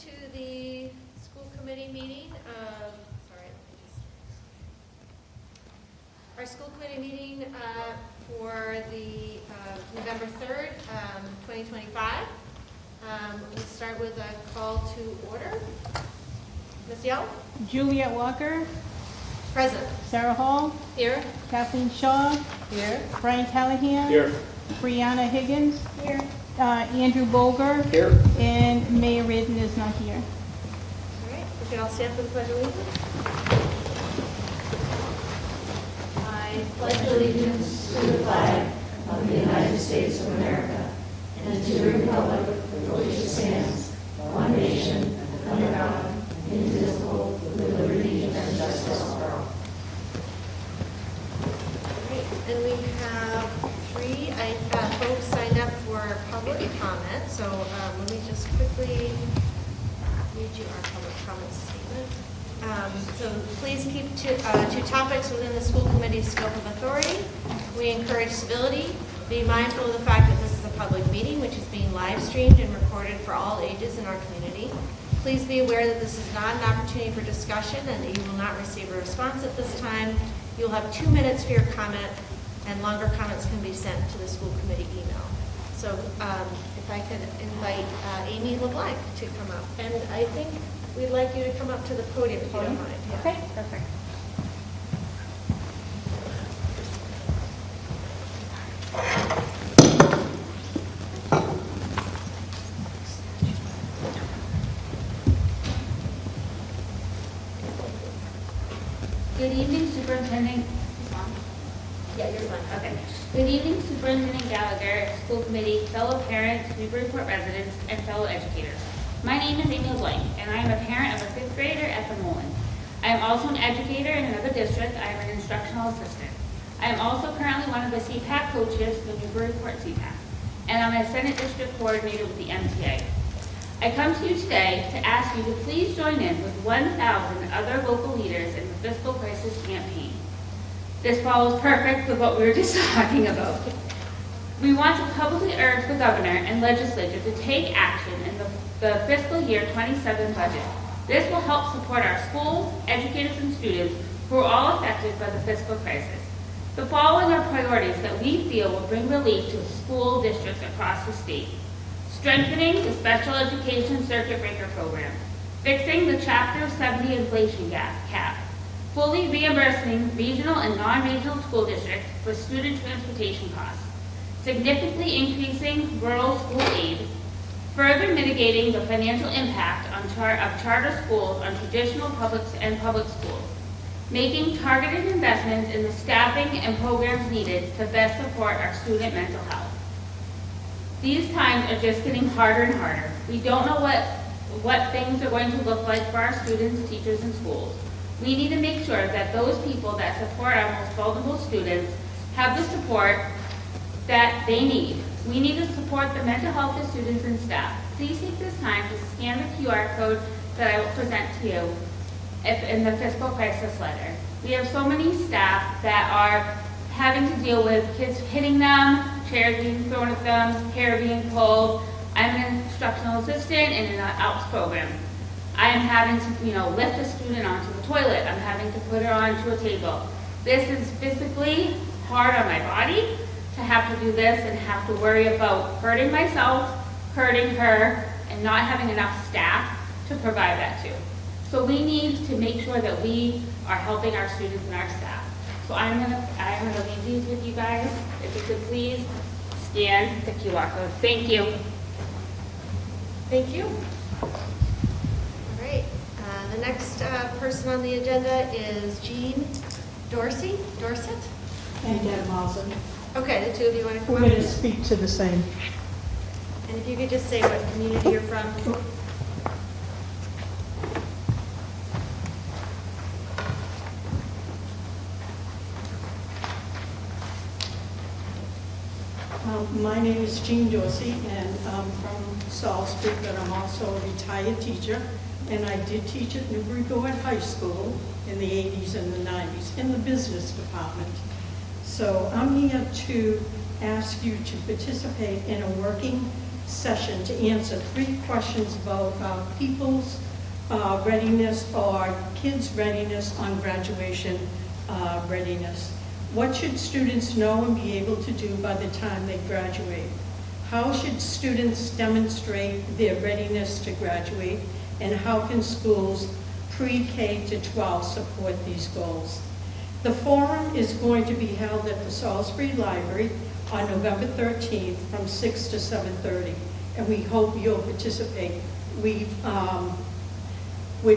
to the school committee meeting. Our school committee meeting for the November 3rd, 2025. We'll start with a call to order. Ms. Yell? Juliet Walker. Present. Sarah Hall. Here. Kathleen Shaw. Here. Brian Callahan. Here. Brianna Higgins. Here. Andrew Bolger. Here. And Mayor Reardon is not here. All right. We can all stand for the Pledge of Allegiance. I pledge allegiance to the flag of the United States of America and to the republic for which it stands, one nation, under God, indivisible, with liberty and justice for all. Great. And we have three folks signed up for public comment. So let me just quickly read you our public comment statement. So please keep two topics within the school committee's scope of authority. We encourage civility. Be mindful of the fact that this is a public meeting which is being live streamed and recorded for all ages in our community. Please be aware that this is not an opportunity for discussion and that you will not receive a response at this time. You'll have 2 minutes for your comment, and longer comments can be sent to the school committee email. So if I could invite Amy LeBlanc to come up. And I think we'd like you to come up to the podium if you don't mind. Yeah. Okay, perfect. Good evening, Superintendent. Yeah, you're fine. Okay. Good evening, Superintendent Gallagher, school committee, fellow parents, Newburyport residents, and fellow educators. My name is Amy LeBlanc, and I am a parent of a 5th grader at the Mullen. I am also an educator in another district. I am an instructional assistant. I am also currently one of the CPAC coaches for Newburyport CPAC, and I'm a Senate District Coordinator with the MTA. I come to you today to ask you to please join in with 1,000 other local leaders in the fiscal crisis campaign. This follows perfect with what we were just talking about. We want to publicly urge the governor and legislature to take action in the fiscal year 27 budget. This will help support our schools, educators, and students who are all affected by the fiscal crisis. The following are priorities that we feel will bring relief to school districts across the state. Strengthening the special education circuit breaker program. Fixing the Chapter 70 inflation cap. Fully reimbursing regional and non-regional school districts for student transportation costs. Significantly increasing rural school aid. Further mitigating the financial impact of charter schools on traditional public schools. Making targeted investments in the staffing and programs needed to best support our student mental health. These times are just getting harder and harder. We don't know what things are going to look like for our students, teachers, and schools. We need to make sure that those people that support our most vulnerable students have the support that they need. We need to support the mental health of students and staff. Please take this time to scan the QR code that I will present to you in the fiscal crisis letter. We have so many staff that are having to deal with kids hitting them, chairs being thrown at them, hair being pulled. I'm an instructional assistant in an ALPS program. I am having to, lift a student onto the toilet. I'm having to put her onto a table. This is physically hard on my body to have to do this and have to worry about hurting myself, hurting her, and not having enough staff to provide that to. So we need to make sure that we are helping our students and our staff. So I'm gonna leave these with you guys. If you could please scan the QR code. Thank you. Thank you. All right. The next person on the agenda is Jean Dorset. And Deb Mauser. Okay, the two of you want to come We're up? going to speak to the same. And if you could just say what community you're from. My name is Jean Dorsey, and I'm from Salisbury, but I'm also a retired teacher. And I did teach at Newburyport High School in the 80s and the 90s in the business department. So I'm here to ask you to participate in a working session to answer 3 questions about people's readiness or kids' readiness on graduation readiness. What should students know and be able to do by the time they graduate? How should students demonstrate their readiness to graduate? And how can schools pre-K to 12 support these goals? The forum is going to be held at the Salisbury Library on November 13th from 6 to 7:30, and we hope you'll participate. We're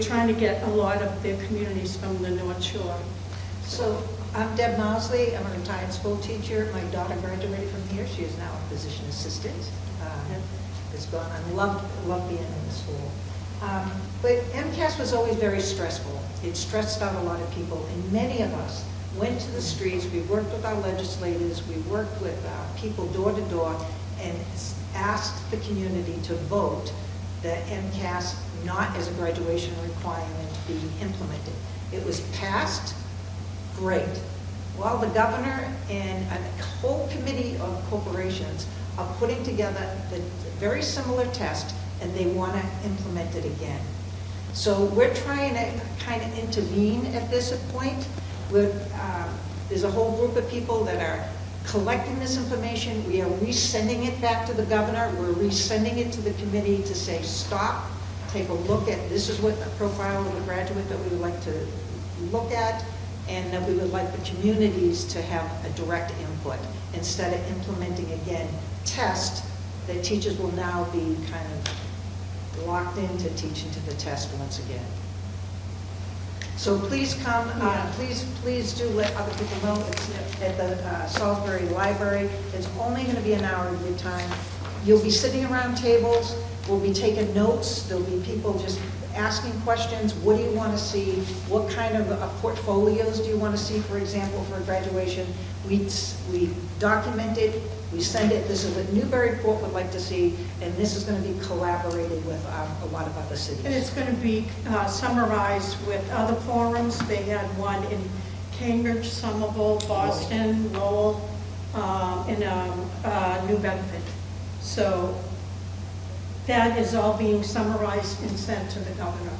trying to get a lot of the communities from the North Shore. So I'm Deb Mosley. I'm a retired school teacher. My daughter graduated from here. She is now a physician assistant. It's gone. I love being in the school. But MCAS was always very stressful. It stressed out a lot of people, and many of us went to the streets. We worked with our legislators. We worked with people door to door and asked the community to vote the MCAS not as a graduation requirement be implemented. It was passed. Great. Well, the governor and a whole committee of corporations are putting together the very similar test, and they want to implement it again. So we're trying to kind of intervene at this point. There's a whole group of people that are collecting this information. We are resending it back to the governor. We're resending it to the committee to say, stop, take a look at, this is what the profile of the graduate that we would like to look at, and that we would like the communities to have a direct input instead of implementing again test that teachers will now be kind of locked into teaching to the test once again. So please come, please do let other people know. It's at the Salisbury Library. It's only going to be an hour of your time. You'll be sitting around tables. We'll be taking notes. There'll be people just asking questions. What do you want to see? What kind of portfolios do you want to see, for example, for graduation? We document it. We send it. This is what Newburyport would like to see, and this is going to be collaborated with a lot of other cities. And it's going to be summarized with other forums. They had one in Cambridge, Somerville, Boston, Lowell, and New Bedford. So that is all being summarized and sent to the governor.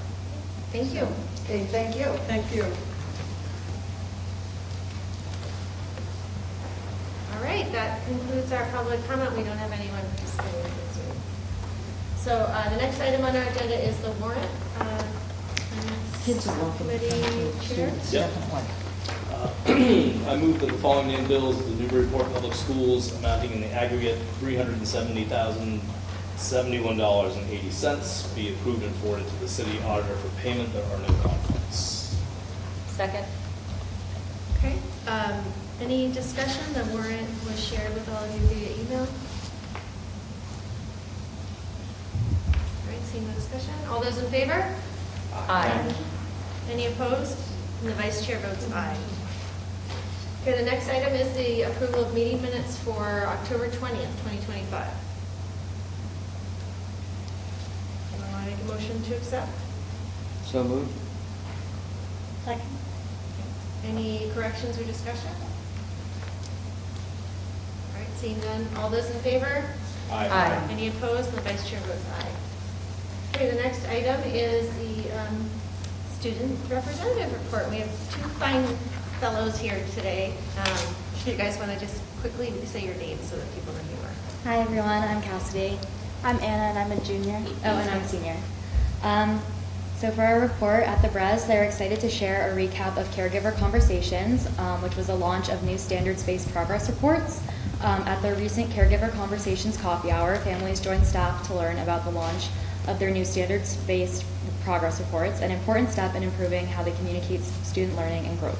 Thank you. Okay, thank you. Thank you. All right, that concludes our public comment. We don't have anyone participating in Zoom. So the next item on our agenda is the warrant. Kids are welcome. Committee chair. Yep. I move that the following named bills of the Newburyport Public Schools amounting in the aggregate $370,071.80 be approved and forwarded to the city auditor for payment. There are no conflicts. Second. Okay. Any discussion? The warrant was shared with all of you via email. All right, seeing no discussion. All those in favor? Aye. Any opposed? And the vice chair votes aye. Okay, the next item is the approval of meeting minutes for October 20th, 2025. Want to make a motion to accept? So moved. Second. Any corrections or discussion? All right, seeing none. All those in favor? Aye. Any opposed? And the vice chair votes aye. Okay, the next item is the student representative report. We have 2 fine fellows here today. You guys want to just quickly say your names so that people know who you are? Hi everyone, I'm Cassidy. I'm Anna and I'm a junior. Oh, and I'm a senior. So for our report at the Brez, they're excited to share a recap of Caregiver Conversations, which was a launch of new standards-based progress reports. At their recent Caregiver Conversations coffee hour, families joined staff to learn about the launch of their new standards-based progress reports, an important step in improving how they communicate student learning and growth.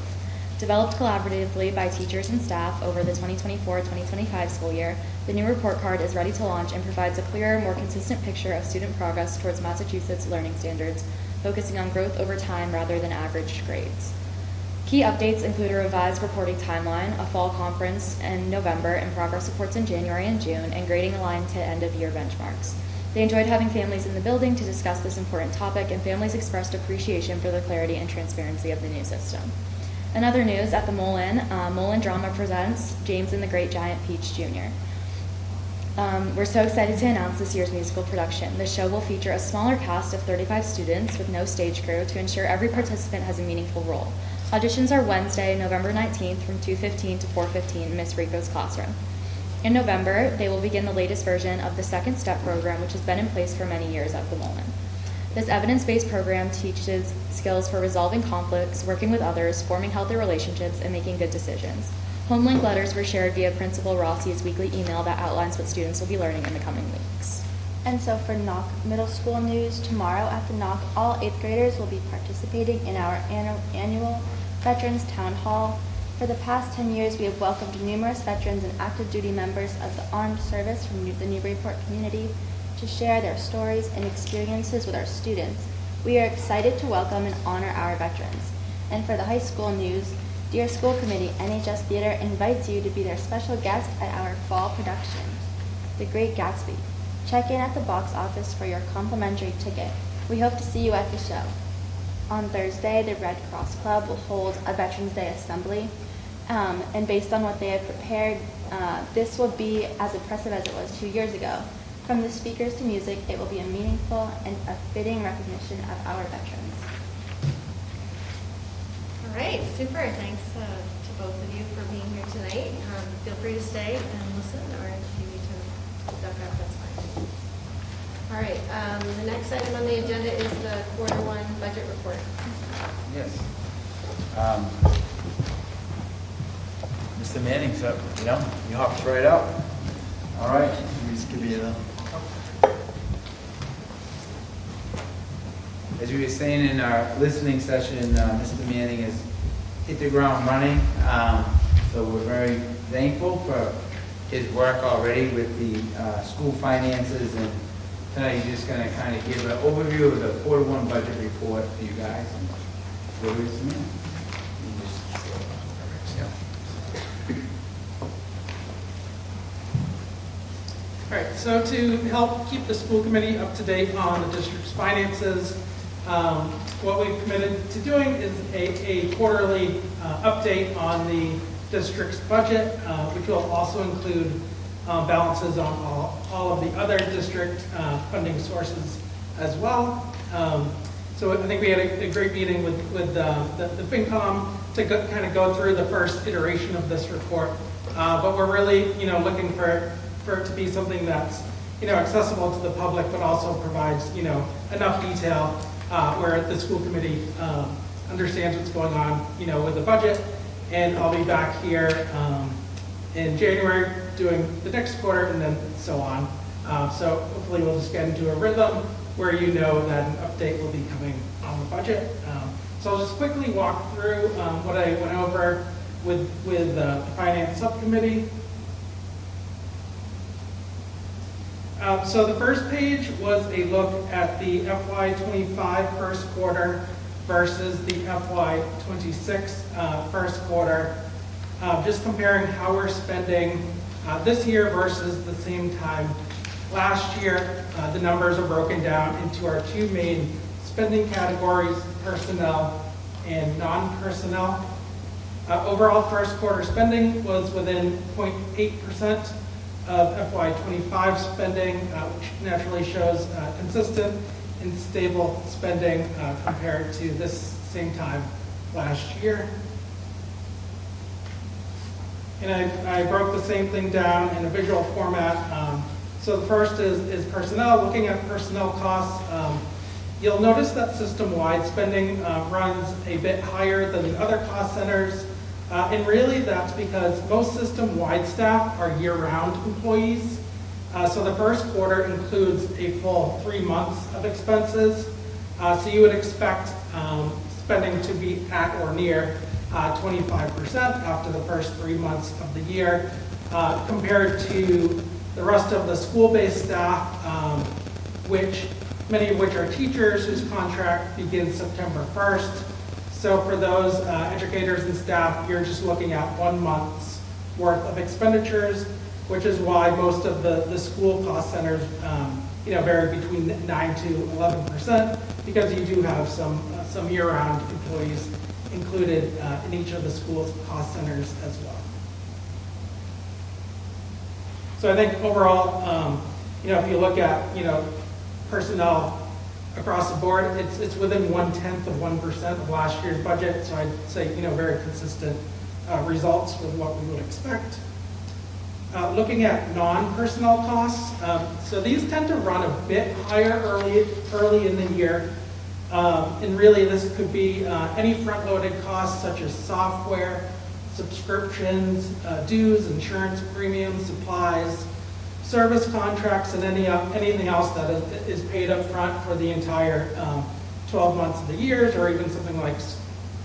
Developed collaboratively by teachers and staff over the 2024-2025 school year, the new report card is ready to launch and provides a clearer, more consistent picture of student progress towards Massachusetts learning standards, focusing on growth over time rather than averaged grades. Key updates include a revised reporting timeline, a fall conference in November, and progress reports in January and June, and grading aligned to end-of-year benchmarks. They enjoyed having families in the building to discuss this important topic, and families expressed appreciation for the clarity and transparency of the new system. In other news, at the Mullen Drama presents James and the Great Giant Peach Jr. We're so excited to announce this year's musical production. The show will feature a smaller cast of 35 students with no stage crew to ensure every participant has a meaningful role. Auditions are Wednesday, November 19th from 2:15 to 4:15 in Miss Rico's classroom. In November, they will begin the latest version of the Second Step program, which has been in place for many years at the Mullen. This evidence-based program teaches skills for resolving conflicts, working with others, forming healthy relationships, and making good decisions. Home link letters were shared via Principal Rossi's weekly email that outlines what students will be learning in the coming weeks. And so for Knock Middle School news, tomorrow at the Knock, all 8th graders will be participating in our annual Veterans Town Hall. For the past 10 years, we have welcomed numerous veterans and active duty members of the armed service from the Newburyport community to share their stories and experiences with our students. We are excited to welcome and honor our veterans. And for the high school news, Dear School Committee, NHS Theater invites you to be their special guest at our fall production, The Great Gatsby. Check in at the box office for your complimentary ticket. We hope to see you at the show. On Thursday, the Red Cross Club will hold a Veterans Day assembly. And based on what they have prepared, this will be as impressive as it was 2 years ago. From the speakers to music, it will be a meaningful and a fitting recognition of our veterans. All right, super. Thanks to both of you for being here tonight. Feel free to stay and listen, or if you need to duck out, that's fine. All right, the next item on the agenda is the Q1 budget report. Yes. Mr. Manning, so, you hopped right up. All right, let me just give you a... As we were saying in our listening session, Mr. Manning has hit the ground running. So we're very thankful for his work already with the school finances. And tonight he's just going to kind of give an overview of the Q1 budget report for you guys. Go to Mr. Manning. All right, so to help keep the school committee up to date on the district's finances, what we've committed to doing is a quarterly update on the district's budget, which will also include balances on all of the other district funding sources as well. So I think we had a great meeting with the FinCom to kind of go through the first iteration of this report. But we're really, looking for it to be something that's, accessible to the public, but also provides, enough detail where the school committee understands what's going on, with the budget. And I'll be back here in January doing the next quarter and then so on. So hopefully we'll just get into a rhythm where that an update will be coming on the budget. So I'll just quickly walk through what I went over with the finance subcommittee. So the first page was a look at the FY25 first quarter versus the FY26 first quarter, just comparing how we're spending this year versus the same time last year. The numbers are broken down into our two main spending categories, personnel and non-personnel. Overall first quarter spending was within 0.8% of FY25 spending, which naturally shows consistent and stable spending compared to this same time last year. And I broke the same thing down in a visual format. So the first is personnel. Looking at personnel costs, you'll notice that system-wide spending runs a bit higher than the other cost centers. And really that's because most system-wide staff are year-round employees. So the first quarter includes a full 3 months of expenses. So you would expect spending to be at or near 25% after the first 3 months of the year, compared to the rest of the school-based staff, many of which are teachers whose contract begins September 1st. So for those educators and staff, you're just looking at 1 month's worth of expenditures, which is why most of the school cost centers vary between 9 to 11%, because you do have some year-round employees included in each of the school's cost centers as well. So I think overall, if you look at, personnel across the board, it's within 0.1% of last year's budget. So I'd say, very consistent results with what we would expect. Looking at non-personnel costs, so these tend to run a bit higher early in the year. And really this could be any front-loaded costs such as software, subscriptions, dues, insurance premiums, supplies, service contracts, and anything else that is paid up front for the entire 12 months of the years, or even something like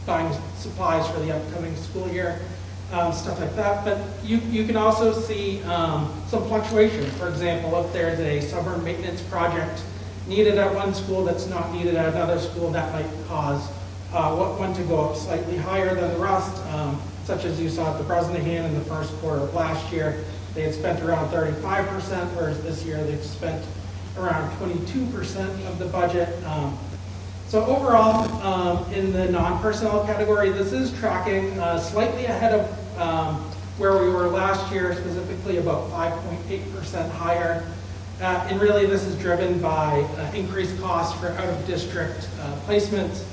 buying supplies for the upcoming school year, stuff like that. But you can also see some fluctuations. For example, if there's a summer maintenance project needed at one school that's not needed at another school, that might cause one to go up slightly higher than the rest, such as you saw at the Bresnahan in the first quarter of last year. They had spent around 35%, whereas this year they've spent around 22% of the budget. So overall, in the non-personnel category, this is tracking slightly ahead of where we were last year, specifically about 5.8% higher. And really this is driven by increased costs for out-of-district placements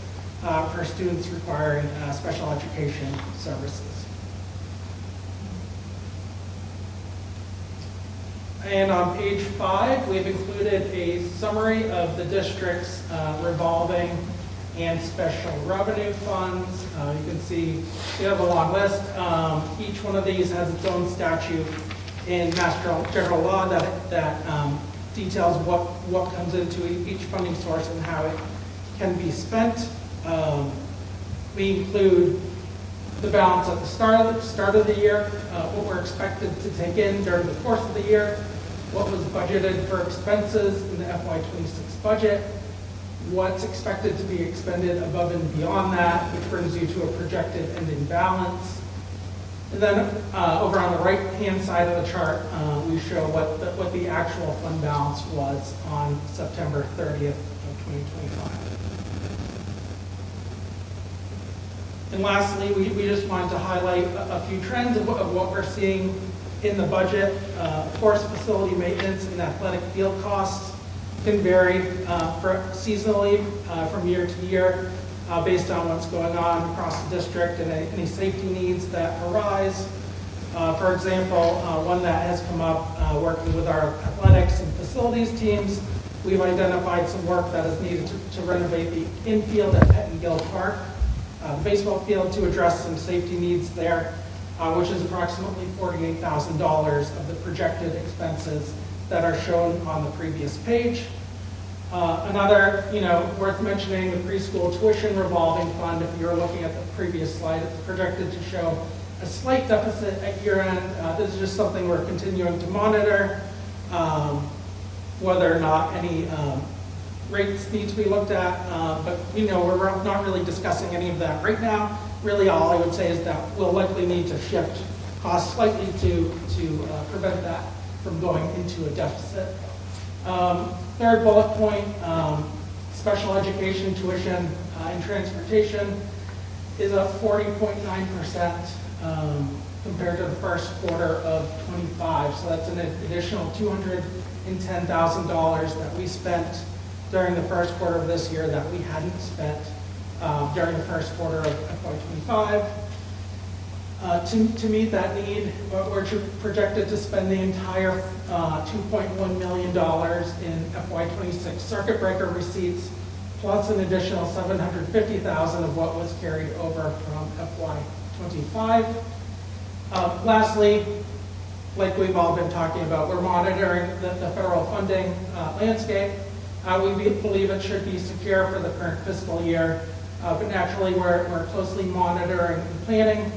for students requiring special education services. And on page 5, we've included a summary of the district's revolving and special revenue funds. You can see we have a long list. Each one of these has its own statute in Mass General Law that details what comes into each funding source and how it can be spent. We include the balance at the start of the year, what we're expected to take in during the course of the year, what was budgeted for expenses in the FY26 budget, what's expected to be expended above and beyond that, which brings you to a projected ending balance. And then over on the right-hand side of the chart, we show what the actual fund balance was on September 30th of 2025. And lastly, we just wanted to highlight a few trends of what we're seeing in the budget. Of course, facility maintenance and athletic field costs can vary seasonally from year to year based on what's going on across the district and any safety needs that arise. For example, one that has come up working with our athletics and facilities teams, we've identified some work that is needed to renovate the infield at Pettingill Park, the baseball field, to address some safety needs there, which is approximately $48,000 of the projected expenses that are shown on the previous page. Another, worth mentioning, the preschool tuition revolving fund. If you're looking at the previous slide, it's projected to show a slight deficit at year end. This is just something we're continuing to monitor, whether or not any rates need to be looked at, but we're not really discussing any of that right now. Really, all I would say is that we'll likely need to shift costs slightly to prevent that from going into a deficit. Third bullet point, special education tuition and transportation is up 40.9% compared to the first quarter of 25. So that's an additional $210,000 that we spent during the first quarter of this year that we hadn't spent during the first quarter of FY25. To meet that need, we're projected to spend the entire $2.1 million in FY26 circuit breaker receipts, plus an additional $750,000 of what was carried over from FY25. Lastly, like we've all been talking about, we're monitoring the federal funding landscape. We believe it should be secure for the current fiscal year, but naturally we're closely monitoring and planning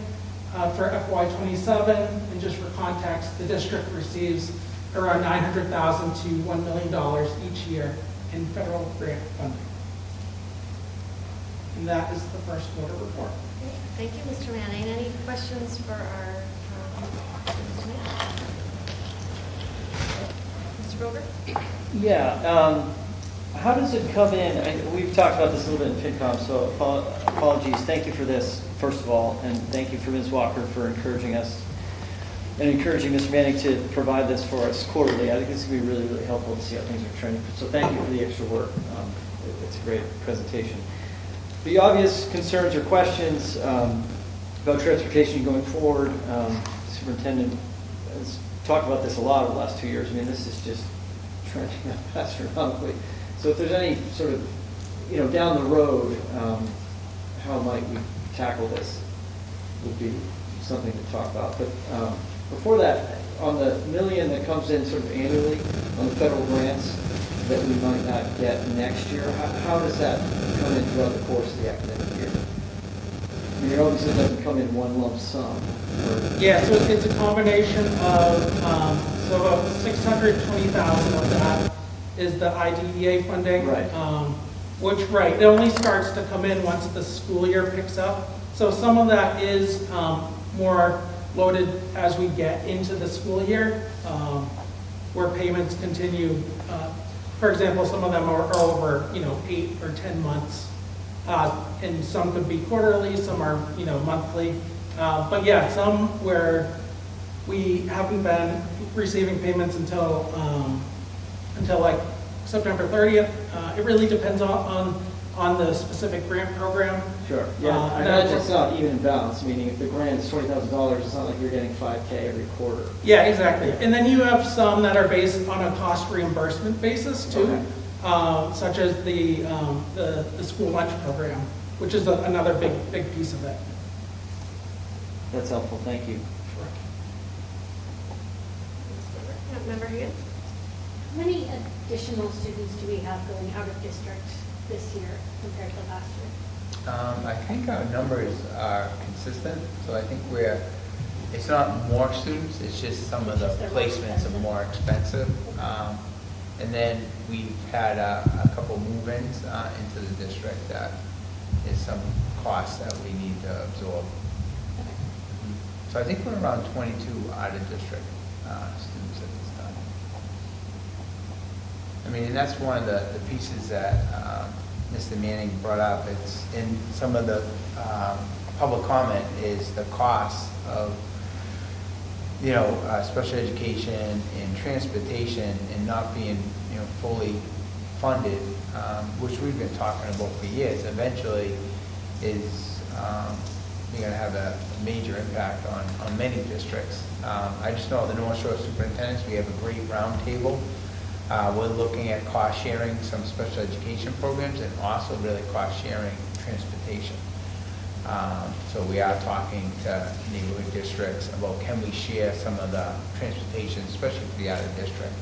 for FY27, and just for context, the district receives around $900,000 to $1 million each year in federal grant funding. And that is the first quarter report. Okay, thank you, Mr. Manning. Any questions for our Mr. Manning? Mr. Brover? Yeah. How does it come in? We've talked about this a little bit in FinCom, so apologies. Thank you for this, first of all, and thank you for Ms. Walker for encouraging us. and encouraging Mr. Manning to provide this for us quarterly. I think this would be really, really helpful to see how things are trending. So thank you for the extra work. It's a great presentation. The obvious concerns or questions about transportation going forward, Superintendent has talked about this a lot over the last 2 years. I mean, this is just trending up astronomically. So if there's any sort of, down the road, how might we tackle this would be something to talk about. But before that, on the $1 million that comes in sort of annually on the federal grants that we might not get next year, how does that come in throughout the course of the academic year? I mean, it obviously doesn't come in one lump sum. Yeah, so it's a combination of, so about 620,000 of that is the IDEA funding. Right. Which, it only starts to come in once the school year picks up. So some of that is more loaded as we get into the school year, where payments continue. For example, some of them are over, 8 or 10 months. And some could be quarterly, some are, monthly. But yeah, some where we haven't been receiving payments until like September 30th. It really depends on the specific grant program. Sure. Yeah. I imagine it's not even in balance, meaning if the grant is $20,000, it's not like you're getting $5K every quarter. Yeah, exactly. And then you have some that are based on a cost reimbursement basis too, such as the school lunch program, which is another big piece of it. That's helpful. Thank you. Member Higgins? How many additional students do we have going out of district this year compared to last year? I think our numbers are consistent, so I think it's not more students, it's just some of the placements are more expensive. And then we've had a couple move-ins into the district that is some costs that we need to absorb. So I think we're around 22 out-of-district students at this time. I mean, and that's one of the pieces that Mr. Manning brought up. It's in some of the public comment is the cost of, special education and transportation and not being, fully funded, which we've been talking about for years. Eventually is going to have a major impact on many districts. I just know the North Shore superintendents, we have a great roundtable. We're looking at cost sharing some special education programs and also really cost sharing transportation. So we are talking to neighborhood districts about can we share some of the transportation, especially for the out of district.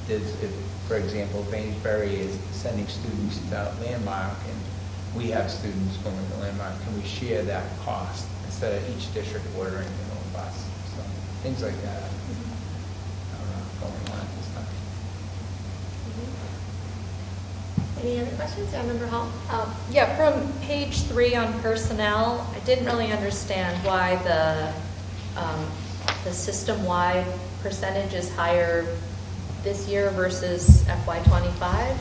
If for example, Bainsbury is sending students to Landmark and we have students going to Landmark, can we share that cost instead of each district ordering their own bus? So things like that going on at this time. Any other questions? Member Hall? Yeah, from page 3 on personnel, I didn't really understand why the system-wide percentage is higher this year versus FY25.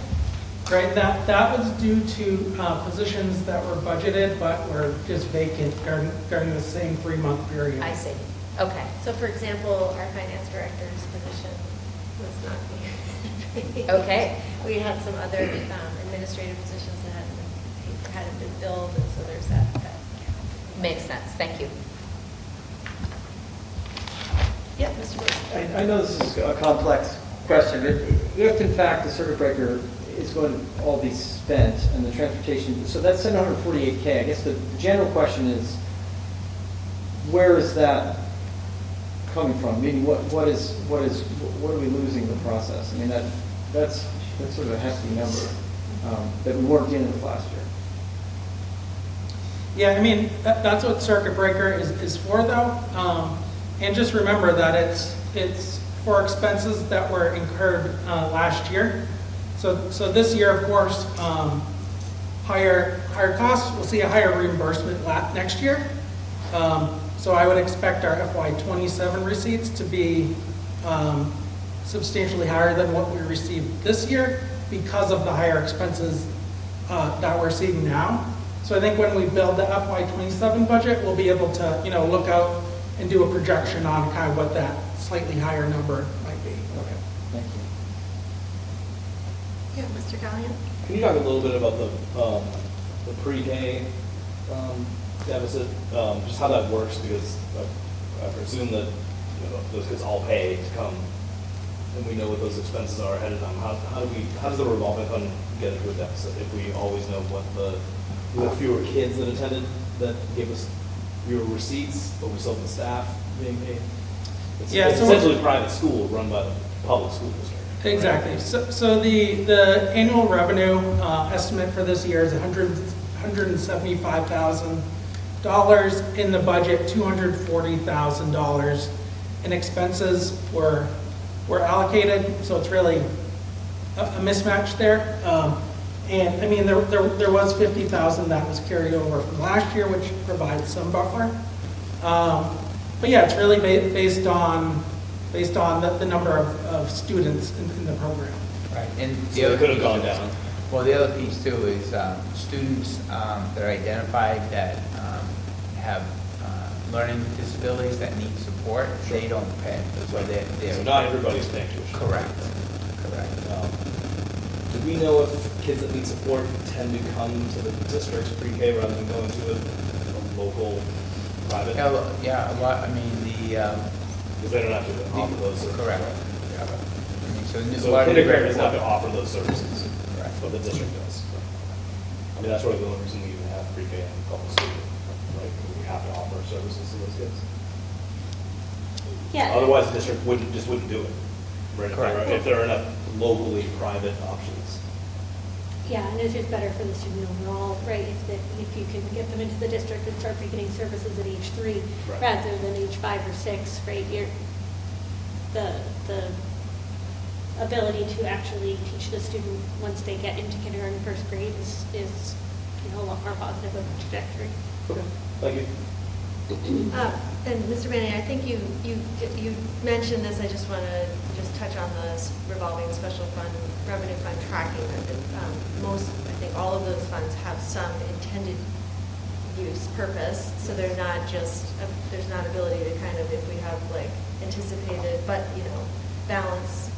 Right, that was due to positions that were budgeted but were just vacant during the same 3-month period. I see. Okay. So for example, our finance director's position was not vacant. Okay. We had some other administrative positions that hadn't been filled, and so there's that. Makes sense. Thank you. Yep, Mr. Bruce. I know this is a complex question, but if in fact the circuit breaker is going to all be spent and the transportation, so that's $748K. I guess the general question is, where is that coming from? Meaning, what are we losing in the process? I mean, that's sort of a hefty number that we weren't dealing with last year. Yeah, I mean, that's what circuit breaker is for, though. And just remember that it's for expenses that were incurred last year. So this year, of course, higher costs, we'll see a higher reimbursement next year. So I would expect our FY27 receipts to be substantially higher than what we received this year because of the higher expenses that we're seeing now. So I think when we build the FY27 budget, we'll be able to, look out and do a projection on kind of what that slightly higher number might be. Okay, thank you. Yeah, Mr. Callahan? Can you talk a little bit about the pre-K deficit, just how that works? Because I presume that those kids all pay to come, and we know what those expenses are ahead of time. How does the revolving fund get into a deficit if we always know what we have fewer kids that attended that gave us fewer receipts, but we still have the staff being paid? It's essentially a private school run by the public school district. Exactly. So the annual revenue estimate for this year is $175,000. In the budget, $240,000. And expenses were allocated, so it's really a mismatch there. And I mean, there was $50,000 that was carried over from last year, which provides some buffer. But yeah, it's really based on the number of students in the program. Right, and So it could have gone down. Well, the other piece too is students that are identified that have learning disabilities that need support, they don't pay. So So not everybody's paying tuition. Correct. Do we know if kids that need support tend to come to the district's pre-K rather than going to a local private? Yeah, a lot, I mean, Because they don't have to offer those services. correct. right? Yeah. I mean, so a So lot of kindergarten is different- not going to offer those services, Correct. but the district does. I mean, that's really the only reason we even have pre-K and public school, right? We have to offer services to those kids. Yeah. Otherwise, the district wouldn't do it, right? Correct. If there are enough locally private options. Yeah, and it's just better for the student overall, right? If you can get them into the district and start beginning services at age 3 Right. rather than age 5 or 6, right? The ability to actually teach the student once they get into kindergarten, first grade is a lot more positive of a trajectory. Okay, thank you. And Mr. Manning, I think you mentioned this, I just want to touch on the revolving special fund, revenue fund tracking. I think all of those funds have some intended use purpose, so they're not just, there's not ability to kind of, if we have like anticipated, but balance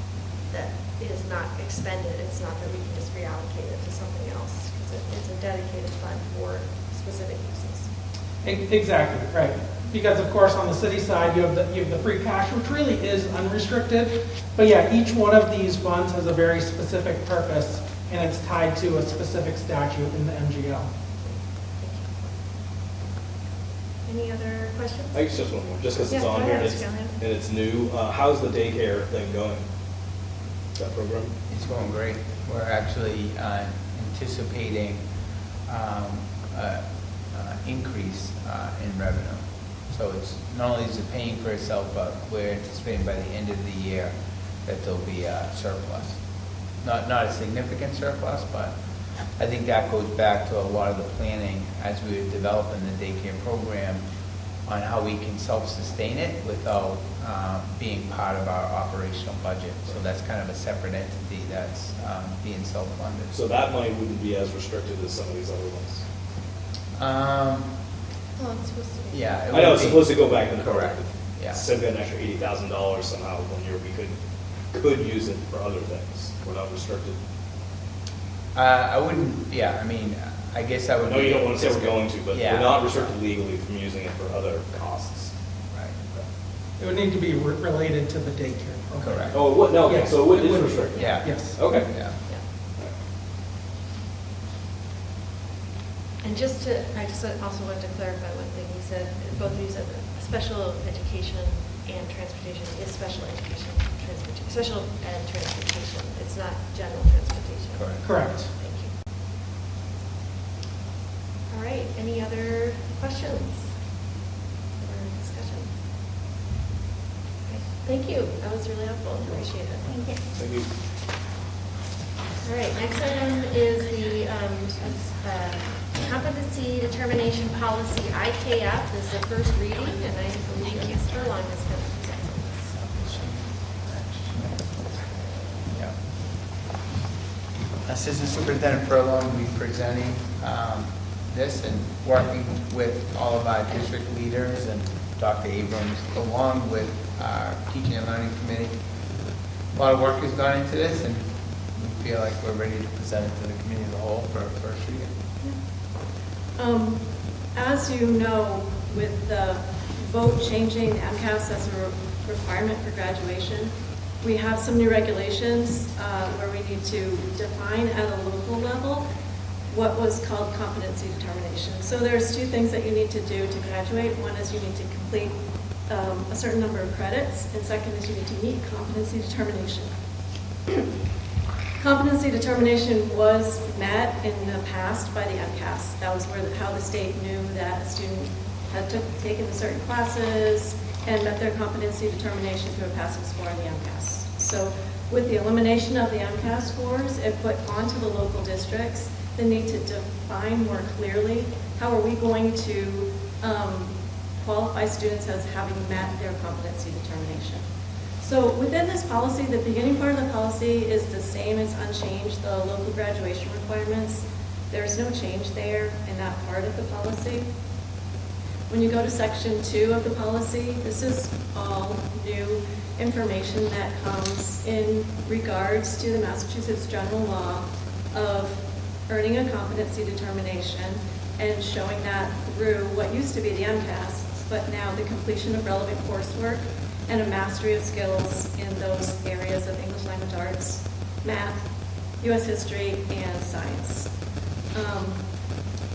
that is not expended, it's not that we can just reallocate it to something else, because it's a dedicated fund for specific uses. Exactly, right. Because of course, on the city side, you have the free cash, which really is unrestricted. But yeah, each one of these funds has a very specific purpose, and it's tied to a specific statute in the MGL. Any other questions? I guess just one more, just because it's Yeah, on go here ahead, and Mr. Callahan. it's new. How's the daycare thing going? That program? It's going great. We're actually anticipating increase in revenue. So it's not only is it paying for itself, but we're anticipating by the end of the year that there'll be a surplus. Not a significant surplus, but I think that goes back to a lot of the planning as we were developing the daycare program on how we can self-sustain it without being part of our operational budget. So that's kind of a separate entity that's being self-funded. So that money wouldn't be as restricted as some of these other ones? Well, it's supposed to be. Yeah. I know it's supposed to go back to the Correct. program. Yeah. So we got an extra $80,000 somehow one year, we could use it for other things. We're not restricted. I wouldn't, yeah, I mean, I guess I would. I know you don't want to say we're going to, but Yeah. we're not restricted legally from using it for other costs. Right. It would need to be related to the daycare program. Correct. Oh, it would, no, okay, Yes, so it it is would. restricted? Yeah. Yes. Okay. Yeah. And I just also wanted to clarify one thing you said, both of you said that special education and transportation is special education, special ed transportation. It's not general transportation. Correct. Thank you. All right, any other questions or discussion? Okay, thank you, that was really helpful, appreciate it. Thank you. Thank you. All right, next item is the competency determination policy, IKF. This is the first reading, and I believe Ms. Furlong is going to present this. Yeah. Assistant Superintendent Furlong will be presenting this and working with all of our district leaders and Dr. Abrams, along with our Teaching and Learning Committee. A lot of work has gone into this, and we feel like we're ready to present it to the committee as a whole for a first reading. As you know, with the vote changing MCAS as a requirement for graduation, we have some new regulations where we need to define at a local level what was called competency determination. So there's two things that you need to do to graduate. One is you need to complete a certain number of credits, and second is you need to meet competency determination. Competency determination was met in the past by the MCAS. That was how the state knew that a student had taken certain classes and met their competency determination through a passing score on the MCAS. So with the elimination of the MCAS scores, it put onto the local districts the need to define more clearly how are we going to qualify students as having met their competency determination. So within this policy, the beginning part of the policy is the same, it's unchanged, the local graduation requirements. There's no change there in that part of the policy. When you go to section 2 of the policy, this is all new information that comes in regards to the Massachusetts general law of earning a competency determination and showing that through what used to be the MCAS, but now the completion of relevant coursework and a mastery of skills in those areas of English language arts, math, U.S. history, and science.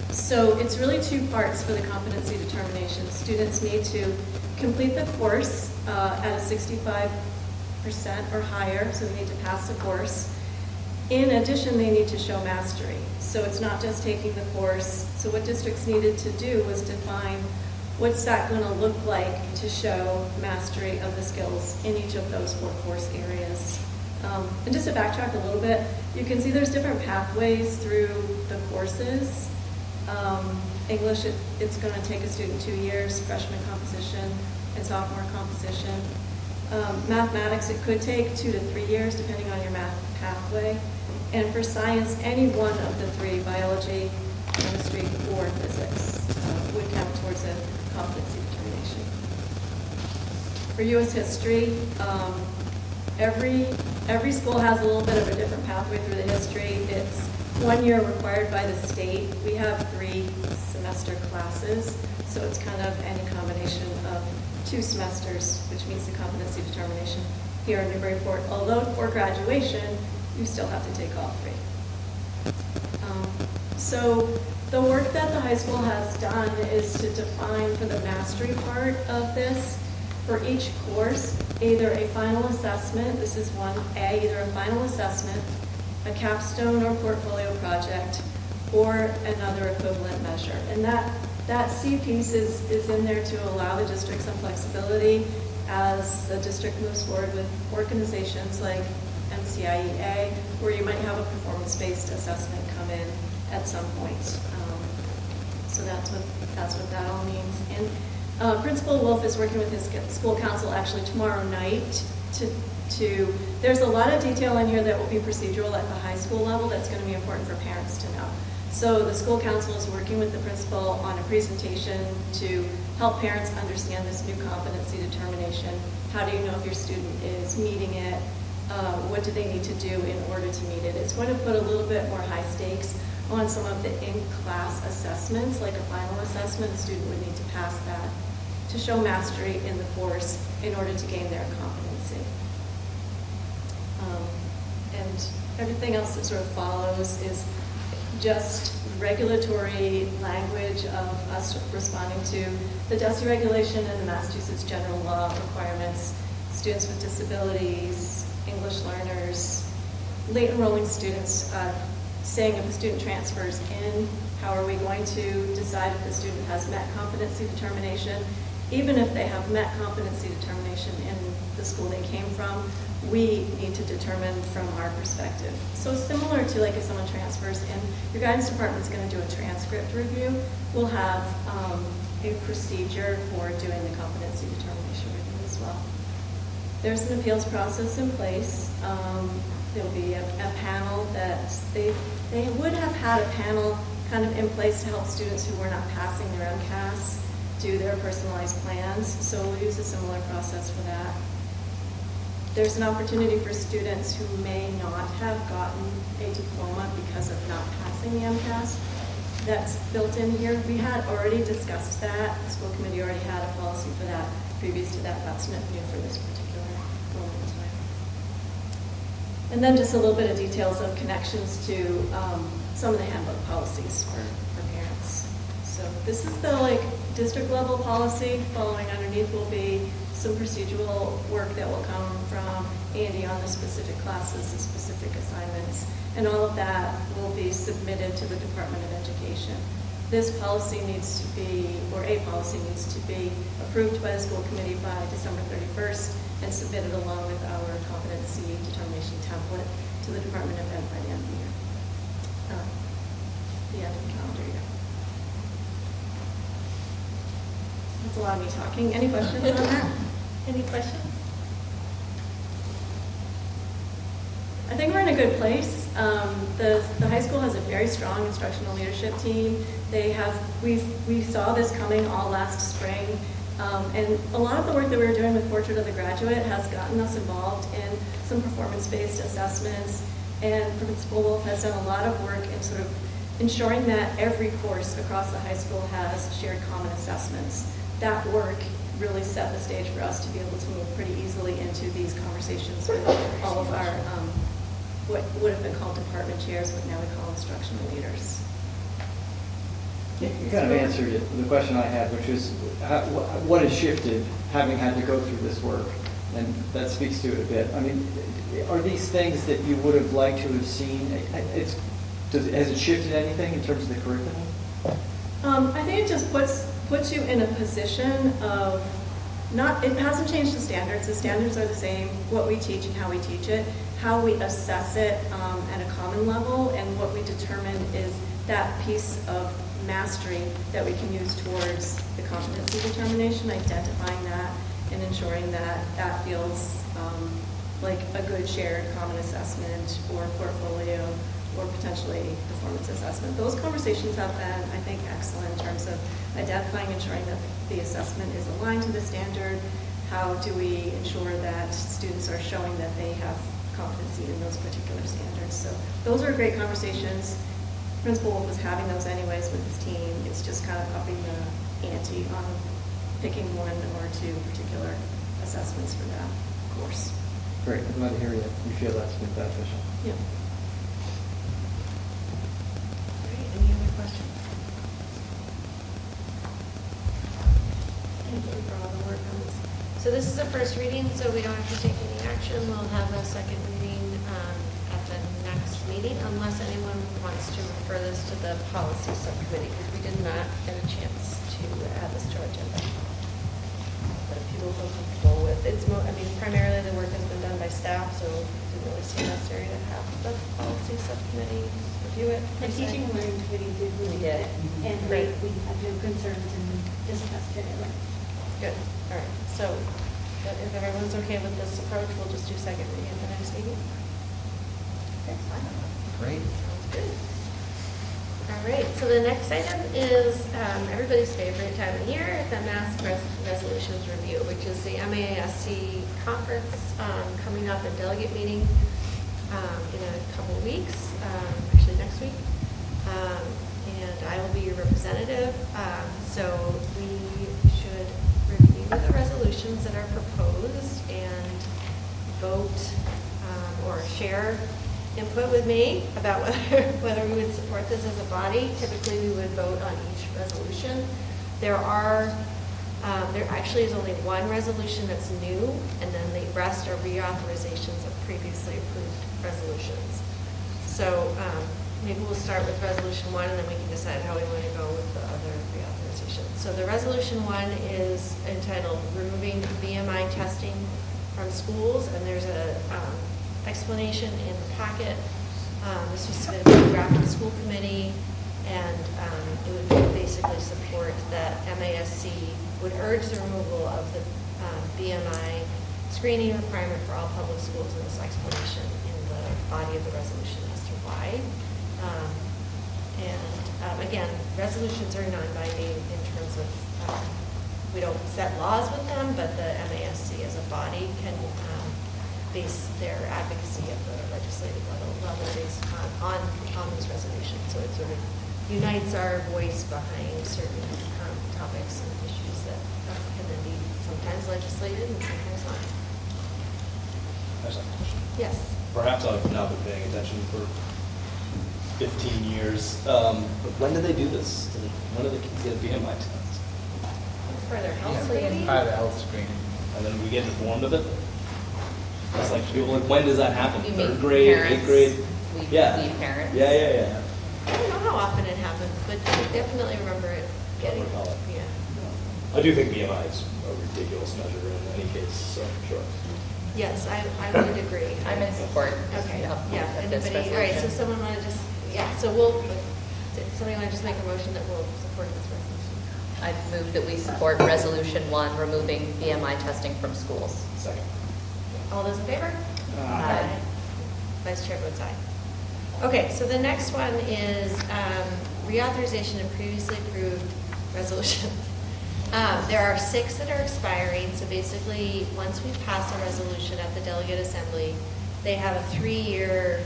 So it's really two parts for the competency determination. Students need to complete the course at a 65% or higher, so they need to pass the course. In addition, they need to show mastery. So it's not just taking the course. So what districts needed to do was define what's that going to look like to show mastery of the skills in each of those 4 course areas. And just to backtrack a little bit, you can see there's different pathways through the courses. English, it's going to take a student 2 years, freshman composition and sophomore composition. Mathematics, it could take 2 to 3 years depending on your math pathway. And for science, any one of the 3, biology, chemistry, or physics, would count towards a competency determination. For U.S. history, every school has a little bit of a different pathway through the history. It's 1 year required by the state. We have 3 semester classes, so it's kind of any combination of 2 semesters, which means the competency determination here in Newburyport. Although for graduation, you still have to take all 3. So the work that the high school has done is to define for the mastery part of this, for each course, either a final assessment, this is 1A, either a final assessment, a capstone or portfolio project, or another equivalent measure. And that C piece is in there to allow the district some flexibility as the district moves forward with organizations like NCIEA, where you might have a performance-based assessment come in at some point. So that's what that all means. And Principal Wolf is working with his school council actually tomorrow night there's a lot of detail in here that will be procedural at the high school level that's going to be important for parents to know. So the school council is working with the principal on a presentation to help parents understand this new competency determination. How do you know if your student is meeting it? What do they need to do in order to meet it? It's going to put a little bit more high stakes on some of the in-class assessments, like a final assessment. The student would need to pass that to show mastery in the course in order to gain their competency. And everything else that sort of follows is just regulatory language of us responding to the DESI regulation and the Massachusetts general law requirements, students with disabilities, English learners, late enrolling students, saying if a student transfers in, how are we going to decide if the student has met competency determination? Even if they have met competency determination in the school they came from, we need to determine from our perspective. So similar to like if someone transfers in, your guidance department is going to do a transcript review. We'll have a procedure for doing the competency determination review as well. There's an appeals process in place. There'll be a panel that they would have had a panel kind of in place to help students who were not passing their MCAS do their personalized plans, so we'll use a similar process for that. There's an opportunity for students who may not have gotten a diploma because of not passing the MCAS. That's built in here. We had already discussed that. The school committee already had a policy for that. Previous to that, that's not new for this particular moment in time. And then just a little bit of details of connections to some of the handbook policies for parents. So this is the district level policy. Following underneath will be some procedural work that will come from Andy on the specific classes, the specific assignments, and all of that will be submitted to the Department of Education. This policy needs to be, or a policy needs to be approved by the school committee by December 31st and submitted along with our competency determination template to the Department of Ed by the end of the year, the end of the calendar year. That's a lot of me talking. Any questions on that? Any questions? I think we're in a good place. The high school has a very strong instructional leadership team. We saw this coming all last spring, and a lot of the work that we were doing with Portrait of the Graduate has gotten us involved in some performance-based assessments, and Principal Wolf has done a lot of work in sort of ensuring that every course across the high school has shared common assessments. That work really set the stage for us to be able to move pretty easily into these conversations with all of our, what would have been called department chairs, but now we call instructional leaders. You kind of answered it, the question I had, which was what has shifted having had to go through this work? And that speaks to it a bit. I mean, are these things that you would have liked to have seen? Has it shifted anything in terms of the curriculum? I think it just puts you in a position of it hasn't changed the standards. The standards are the same, what we teach and how we teach it. How we assess it at a common level, and what we determine is that piece of mastery that we can use towards the competency determination, identifying that and ensuring that that feels like a good shared common assessment or portfolio or potentially performance assessment. Those conversations have been, I think, excellent in terms of identifying, ensuring that the assessment is aligned to the standard. How do we ensure that students are showing that they have competency in those particular standards? So those are great conversations. Principal Wolf was having those anyways with his team. It's just kind of upping the ante on picking one or two particular assessments for that course. Great, I'm glad to hear you feel that's been beneficial. Yeah. Great, any other questions? Thank you for all the work on this. So this is a first reading, so we don't have to take any action. We'll have a second reading at the next meeting, unless anyone wants to refer this to the policy subcommittee, because we did not get a chance to add this to our agenda. But if people feel comfortable with it, primarily the work has been done by staff, so it didn't really seem necessary to have the policy subcommittee review it. The teaching and learning committee did review it, and we had no concerns and discussed it. Good, all right. So if everyone's okay with this approach, we'll just do second reading at the next meeting. That's fine. Great. Sounds good. All right, so the next item is everybody's favorite time of year, the Mass Resolutions Review, which is the MASC conference coming up, a delegate meeting in a couple of weeks, actually next week. And I will be your representative. So we should review the resolutions that are proposed and vote or share input with me about whether we would support this as a body. Typically, we would vote on each resolution. There actually is only one resolution that's new, and then the rest are reauthorizations of previously approved resolutions. So maybe we'll start with resolution 1, and then we can decide how we want to go with the other reauthorizations. So the resolution 1 is entitled Removing BMI Testing from Schools, and there's a explanation in the packet. This was submitted by the Graphic School Committee, and it would basically support that MASC would urge the removal of the BMI screening requirement for all public schools, in this explanation in the body of the resolution as to why. Again, resolutions are non-binding in terms of we don't set laws with them, but the MASC as a body can base their advocacy at the legislative level based on these resolutions. So it sort of unites our voice behind certain topics and issues that can then be sometimes legislated and sometimes not. I just have a question. Yes. Perhaps I've not been paying attention for 15 years, but when do they do this? When do the kids get a BMI test? For their health Yeah, screening? part of the health screening. And then we get informed of it? It's like, people, like, when does that happen? You mean 3rd grade, parents? 8th grade? We Yeah. parents? Yeah. I don't know how often it happens, but I definitely remember it getting, Recall it. yeah. I do think BMI is a ridiculous measure in any case, so sure. Yes, I would agree. I'm in support. Okay, of yeah, this anybody, all right, so resolution. someone want to just, so somebody want to just make a motion that will support this resolution? I move that we support Resolution 1, removing BMI testing from schools. Second. All those in favor? Aye. Vice Chair votes aye. Okay, so the next one is reauthorization of previously approved resolutions. There are 6 that are expiring, so basically, once we pass a resolution at the Delegate Assembly, they have a 3-year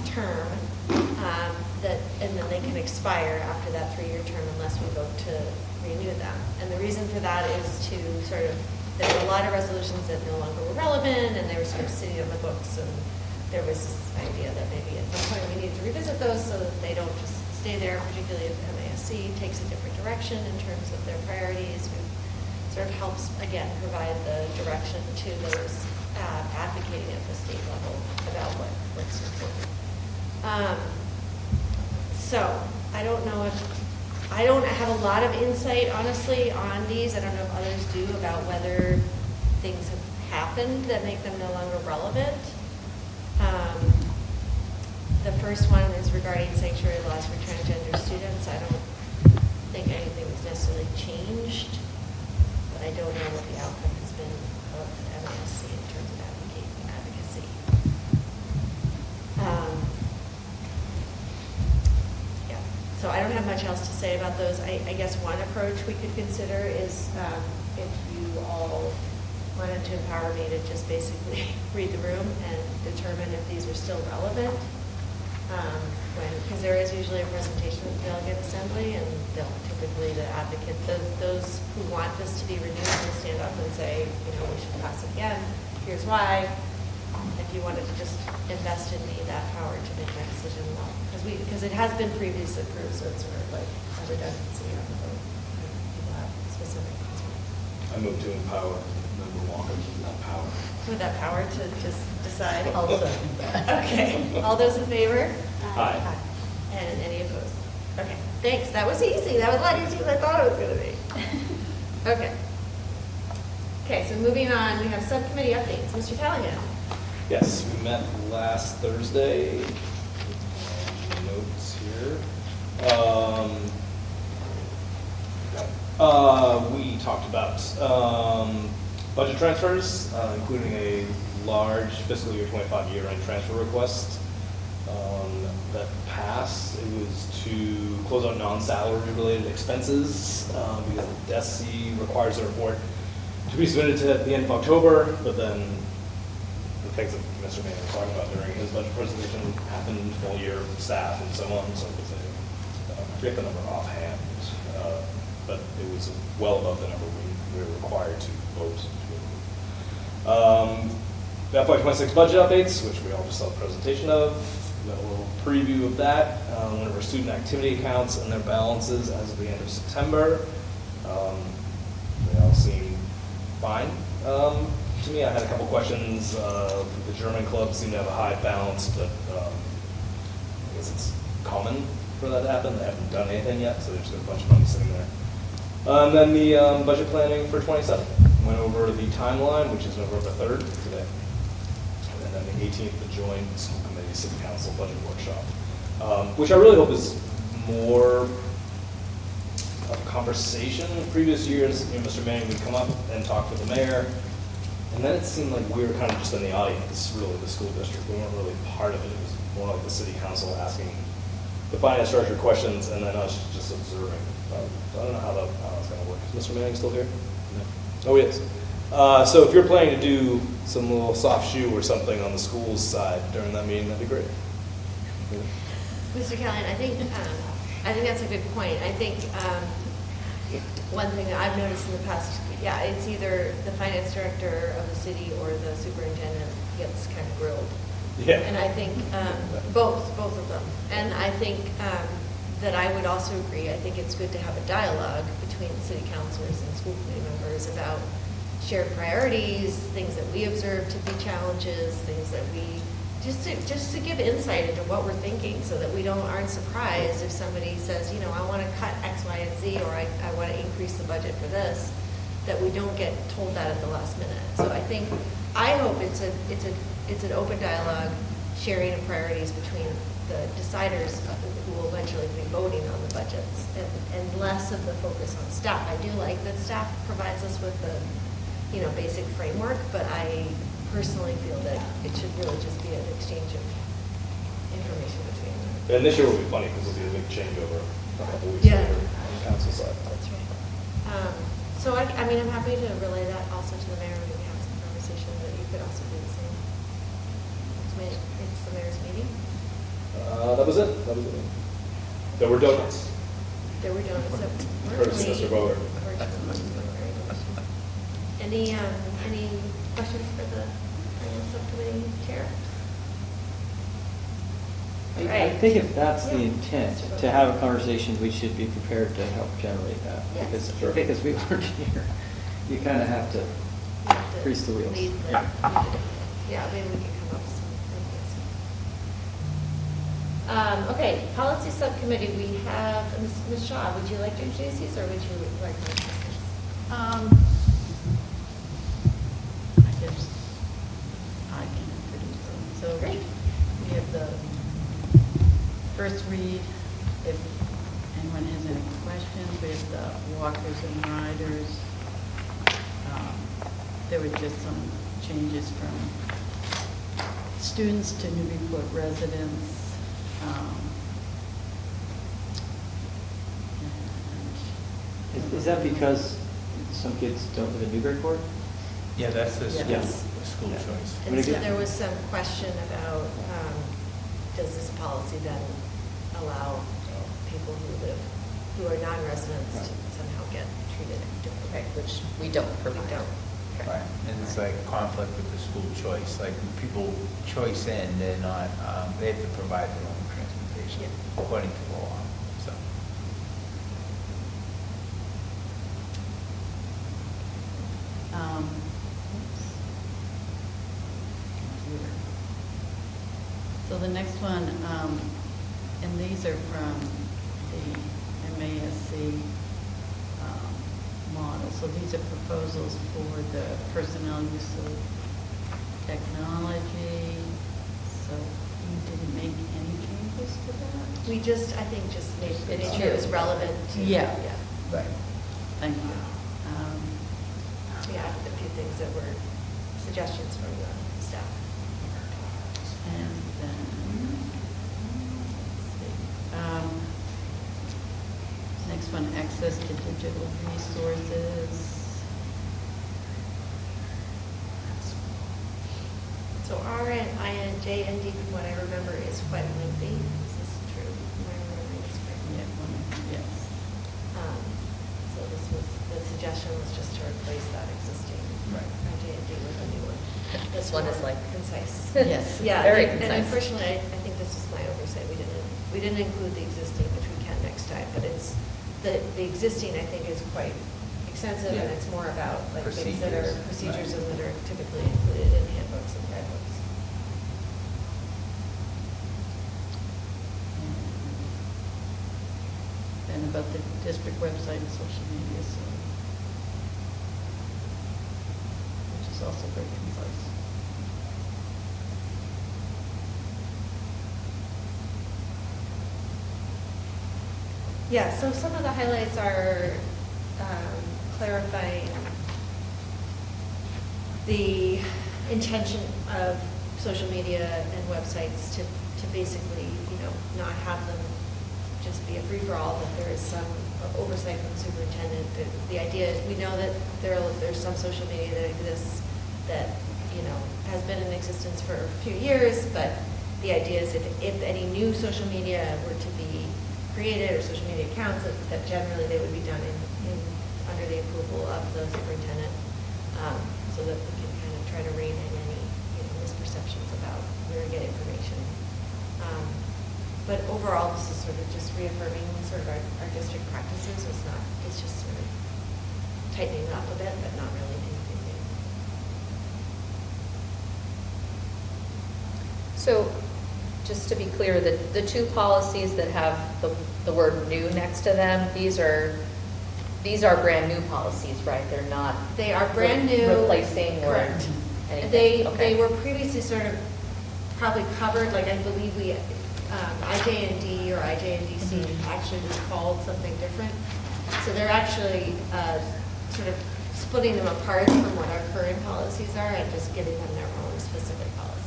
term, and then they can expire after that 3-year term unless we vote to renew them. And the reason for that is to sort of, there were a lot of resolutions that no longer were relevant, and they were sort of sitting on the books, and there was this idea that maybe at some point we needed to revisit those so that they don't just stay there, particularly if MASC takes a different direction in terms of their priorities. It sort of helps, again, provide the direction to those advocating at the state level about what's important. So I don't know I don't have a lot of insight, honestly, on these. I don't know if others do, about whether things have happened that make them no longer relevant. The first one is regarding sanctuary laws for transgender students. I don't think anything has necessarily changed, but I don't know what the outcome has been of MASC in terms of advocacy. So I don't have much else to say about those. I guess one approach we could consider is if you all wanted to empower me to just basically read the room and determine if these are still relevant. Because there is usually a presentation at the Delegate Assembly, and they'll typically, the advocate, those who want this to be renewed will stand up and say, we should pass it again. Here's why. If you wanted to just invest in me that power to make that decision, because it has been previously approved, so it's sort of like a redundancy on the vote. People have specific concerns. I move to empower Member Walker with that power. With that power to just decide? I'll second that. Okay, all those in favor? Aye. And any opposed? Okay, thanks, that was easy, that was a lot easier than I thought it was gonna be. Okay. Okay, so moving on, we have subcommittee updates. Mr. Callahan. Yes, we met last Thursday. Notes here. We talked about budget transfers, including a large fiscal year 25 year-end transfer request that passed. It was to close out non-salary related expenses because the DESC requires the report to be submitted to at the end of October, but then the things that Mr. Mann was talking about during his budget presentation happened, full year staff and so on, so it was I forget the number offhand, but it was well above the number we were required to vote. The FY26 budget updates, which we all just saw the presentation of, a little preview of that, one of our student activity accounts and their balances as of the end of September. They all seem fine to me. I had a couple questions. The German club seemed to have a high balance, but I guess it's common for that to happen. They haven't done anything yet, so there's just a bunch of money sitting there. And then the budget planning for 27. Went over the timeline, which is November 3rd today. And then the 18th, the joint school committee, city council budget workshop, which I really hope is more of a conversation. In previous years, Mr. Manning would come up and talk with the mayor, and then it seemed like we were kind of just in the audience, really, the school district. We weren't really part of it. It was more like the city council asking the finance director questions and then us just observing. So I don't know how that's going to work. Is Mr. Manning still here? No. Oh, he is. So if you're planning to do some little soft shoe or something on the school's side during that meeting, that'd be great. Mr. Callahan, I think that's a good point. I think one thing that I've noticed in the past, yeah, it's either the finance director of the city or the superintendent gets kind of grilled. Yeah. And I think both of them. And I think that I would also agree, I think it's good to have a dialogue between city councilors and school committee members about shared priorities, things that we observe to be challenges, things that we, just to give insight into what we're thinking so that we aren't surprised if somebody says, you know, I want to cut X, Y, and Z, or I want to increase the budget for this, that we don't get told that at the last minute. So I hope it's an open dialogue, sharing of priorities between the deciders who will eventually be voting on the budgets, and less of the focus on staff. I do like that staff provides us with the, basic framework, but I personally feel that it should really just be an exchange of information between them. And this year will be funny because there'll be a big changeover a couple weeks Yeah. later on the council side. That's right. So I'm happy to relay that also to the mayor when we have some conversation, but you could also do the same. It's the mayor's meeting. That was it. There were donuts. There were donuts. So Courtesy Mr. Bower. Any questions for the finance subcommittee chair? I think if that's the intent, to have a conversation, we should be prepared to help generate that. Yes. Because we work here, you kind of have to grease the wheels. Yeah, maybe we can come up with some ideas. Okay, policy subcommittee, we have, Ms. Shaw, would you like to introduce these, or would you like to introduce these? I guess I can introduce them. So Great. we have the first read. If anyone has any questions, we have the walkers and riders. There were just some changes from students to Newburyport residents. Is that because some kids don't live in Newburyport? Yeah, that's the school, Yes. school Yeah. choice. And so there was some question about, does this policy then allow people who are non-residents to somehow get treated differently? Right, which we don't We provide. don't. Right, and it's like conflict with the school choice, like when people choice in, they're not, they have to provide their own transportation according to the law, so. Computer. So the next one, and these are from the MASC model. So these are proposals for the personnel use of technology. So you didn't make any changes to that? We just, I think, just made sure it was relevant to. Yeah. Right. Thank you. We added a few things that were suggestions from the staff. And then, let's see. Next one, access to digital resources. So R and I and J and D, from what I remember, is quite lengthy. Is this true? Am I remembering this correctly? Yes. So the suggestion was just to replace that existing Right. J and D with a new one. This one is like concise. Yes. Yeah, Very and concise. unfortunately, I think this is my oversight. We didn't include the existing, which we can next time, but it's, the existing, I think, is quite extensive, and it's more about like things that are procedures Procedures, and that are typically included in handbooks and guidebooks. And about the district website and social media, so, which is also very concise. Yeah, so some of the highlights are clarifying the intention of social media and websites to basically, not have them just be a free-for-all, that there is some oversight from the superintendent. The idea is, we know that there's some social media that exists that, has been in existence for a few years, but the idea is if any new social media were to be created, or social media accounts, that generally they would be done under the approval of the superintendent, so that we can kind of try to rein in any misperceptions about where to get information. But overall, this is sort of just reaffirming sort of our district practices. It's just sort of tightening it up a bit, but not really anything new. So, just to be clear, the two policies that have the word new next to them, these are brand new policies, right? They're not. They are brand new. Replacing or correct. anything. They were previously sort of probably covered, like I believe we, IJND or IJNDC actually was called something different. So they're actually sort of splitting them apart from what our current policies are and just giving them their own specific policies.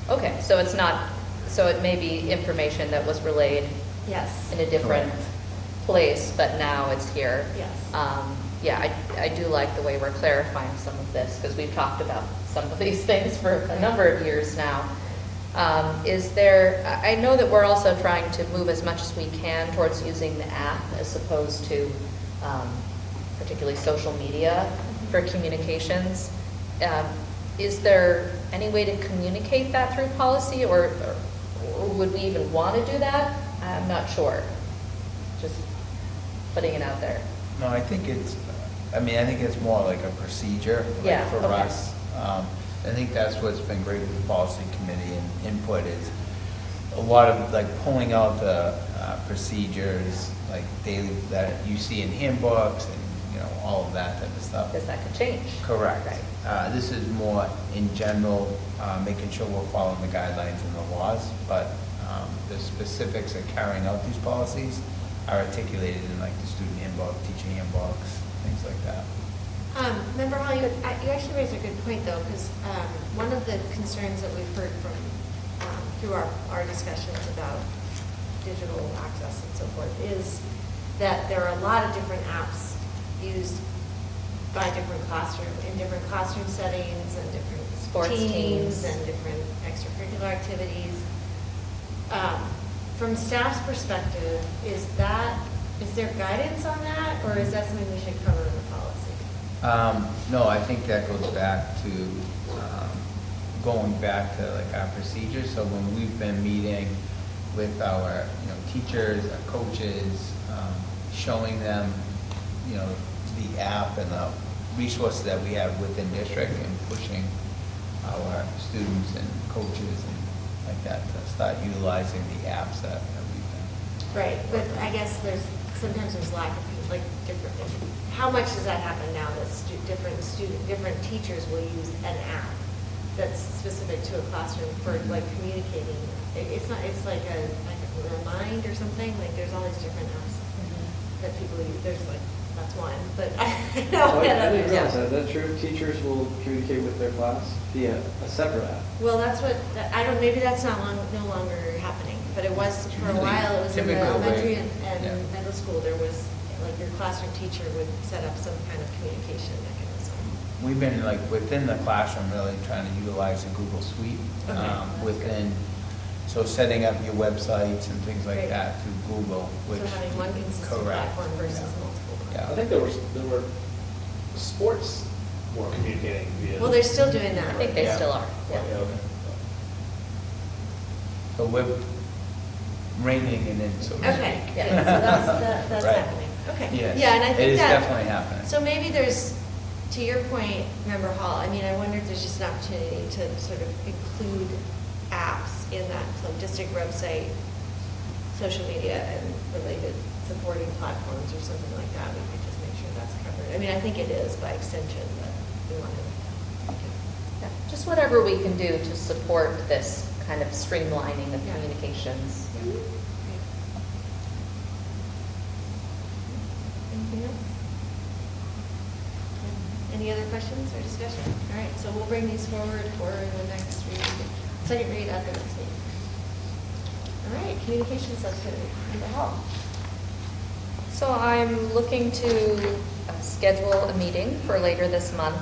Okay, so it's not, so it may be information that was relayed Yes. in a different place, but now it's here. Yes. Yeah, I do like the way we're clarifying some of this, because we've talked about some of these things for a number of years now. I know that we're also trying to move as much as we can towards using the app as opposed to particularly social media for communications. Is there any way to communicate that through policy, or would we even want to do that? I'm not sure. Just putting it out there. No, I think it's more like a procedure, like Yeah, for okay. us. I think that's what's been great with the policy committee and input is a lot of like pulling out the procedures, like daily, that you see in handbooks and, all of that type of stuff. Because that could change. Correct. Right. This is more in general, making sure we're following the guidelines and the laws, but the specifics of carrying out these policies are articulated in like the student handbook, teacher handbooks, things like that. Member Hall, you actually raised a good point, though, because one of the concerns that we've heard from through our discussions about digital access and so forth is that there are a lot of different apps used by different classroom settings and different Sports teams and different extracurricular activities. From staff's perspective, is there guidance on that, or is that something we should cover in the policy? No, I think that goes back to going back to like our procedures. So when we've been meeting with our teachers, our coaches, showing them the app and the resources that we have within district and pushing our students and coaches and like that to start utilizing the apps that we've been. Right, but I guess sometimes there's lack of different. How much does that happen now that different teachers will use an app that's specific to a classroom for communicating? It's like a Remind or something. Like there's all these different apps that people use. That's one, but I know that I didn't others. realize that. Is that true? Teachers will communicate with their class via a separate app. Well, that's what maybe that's no longer happening, but it was for a while. It was in the Typical elementary way. and middle school. There was your classroom teacher would set up some kind of communication mechanism. We've been within the classroom really trying to utilize the Google Suite within. So setting up your websites and things like that through Google, which So having one consistent platform versus multiple. Yeah. I think there were sports were communicating via. Well, they're still doing that. I think they still are. Yeah, okay. So we're reining it in, so to Okay, speak. yeah, so that's Right. happening. Okay. Yes, Yeah, and I think it is that. definitely happening. So maybe to your point, Member Hall, I wonder if there's just an opportunity to sort of include apps in that, so district website, social media, and related supporting platforms or something like that. We could just make sure that's covered. I think it is by extension, but we want to. Yeah, just whatever we can do to support this kind of streamlining of communications. Anything else? Any other questions or discussion? All right, so we'll bring these forward for the next second read at the next meeting. All right, communications subcommittee, Member Hall. So I'm looking to schedule a meeting for later this month.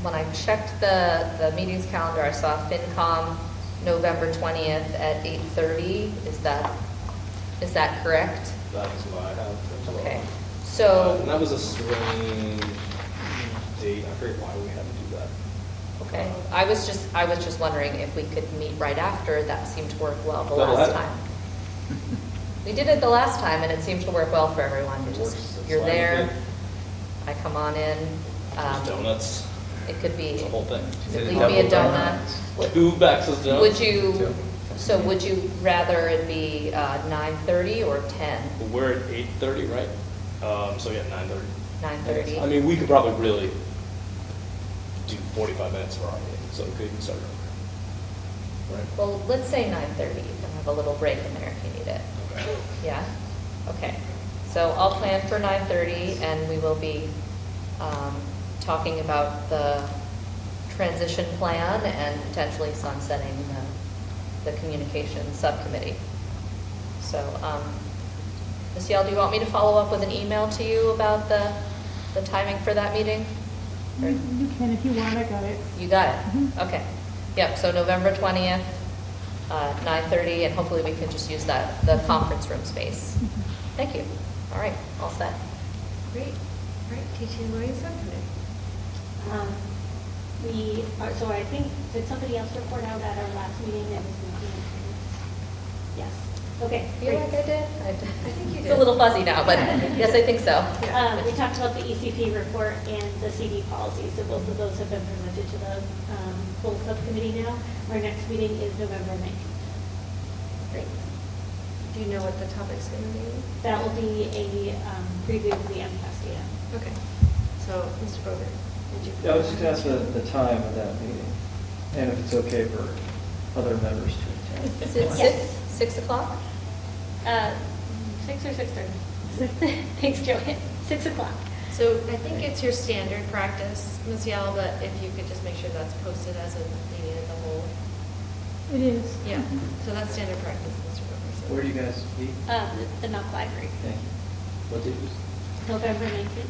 When I checked the meetings calendar, I saw FinCom November 20th at 8:30. Is that correct? That's what I have as well. Okay. So and that was a strange date. I forget why we had to do that. okay, I was just wondering if we could meet right after. That seemed to work well the That'll last happen. time. We did it the last time, and it seemed to work well for everyone. It works. It's You're fine with there. me. I come on in. There's donuts. It could be. It's the whole thing. It could be a donut. Two backs of donuts. Would you rather it be 9:30 or 10? Well, we're at 8:30, right? So yeah, 9:30. 9:30. I mean, we could probably really do 45 minutes for our meeting, so we could even start earlier. Right? Well, let's say 9:30. You can have a little break in there if you need it. Okay. Yeah? Okay. So I'll plan for 9:30, and we will be talking about the transition plan and potentially sunsetting the communications subcommittee. So, Ms. Yell, do you want me to follow up with an email to you about the timing for that meeting? Or- You can if you want, I got it. You got it? Okay. Yep, so November 20th, 9:30, and hopefully we can just use the conference room space. Thank you. All right, all set. Great. All right, teaching and learning subcommittee. So I think, did somebody else report out at our last meeting that was in Yes. Okay. Feel great. like I did? I think you It's did. a little fuzzy now, but yes, I think so. We talked about the ECP report and the CD policy, so both of those have been presented to the full subcommittee now. Our next meeting is November 19th. Great. Do you know what the topic's going to be? That will be a preview of the MCAS data. Okay. So, Mr. Boger, did you? Yeah, I was just going to ask the time of that meeting, and if it's okay for other members to attend. Is it Yes. 6 o'clock? 6 or 6:30? Thanks, Joe. 6 o'clock. So I think it's your standard practice, Ms. Yell, but if you could just make sure that's posted as a meeting as a whole. It is. Yeah, so that's standard practice, Mr. Boger. So. Where do you guys meet? The NUC library, Thank you. What did you? November 19th.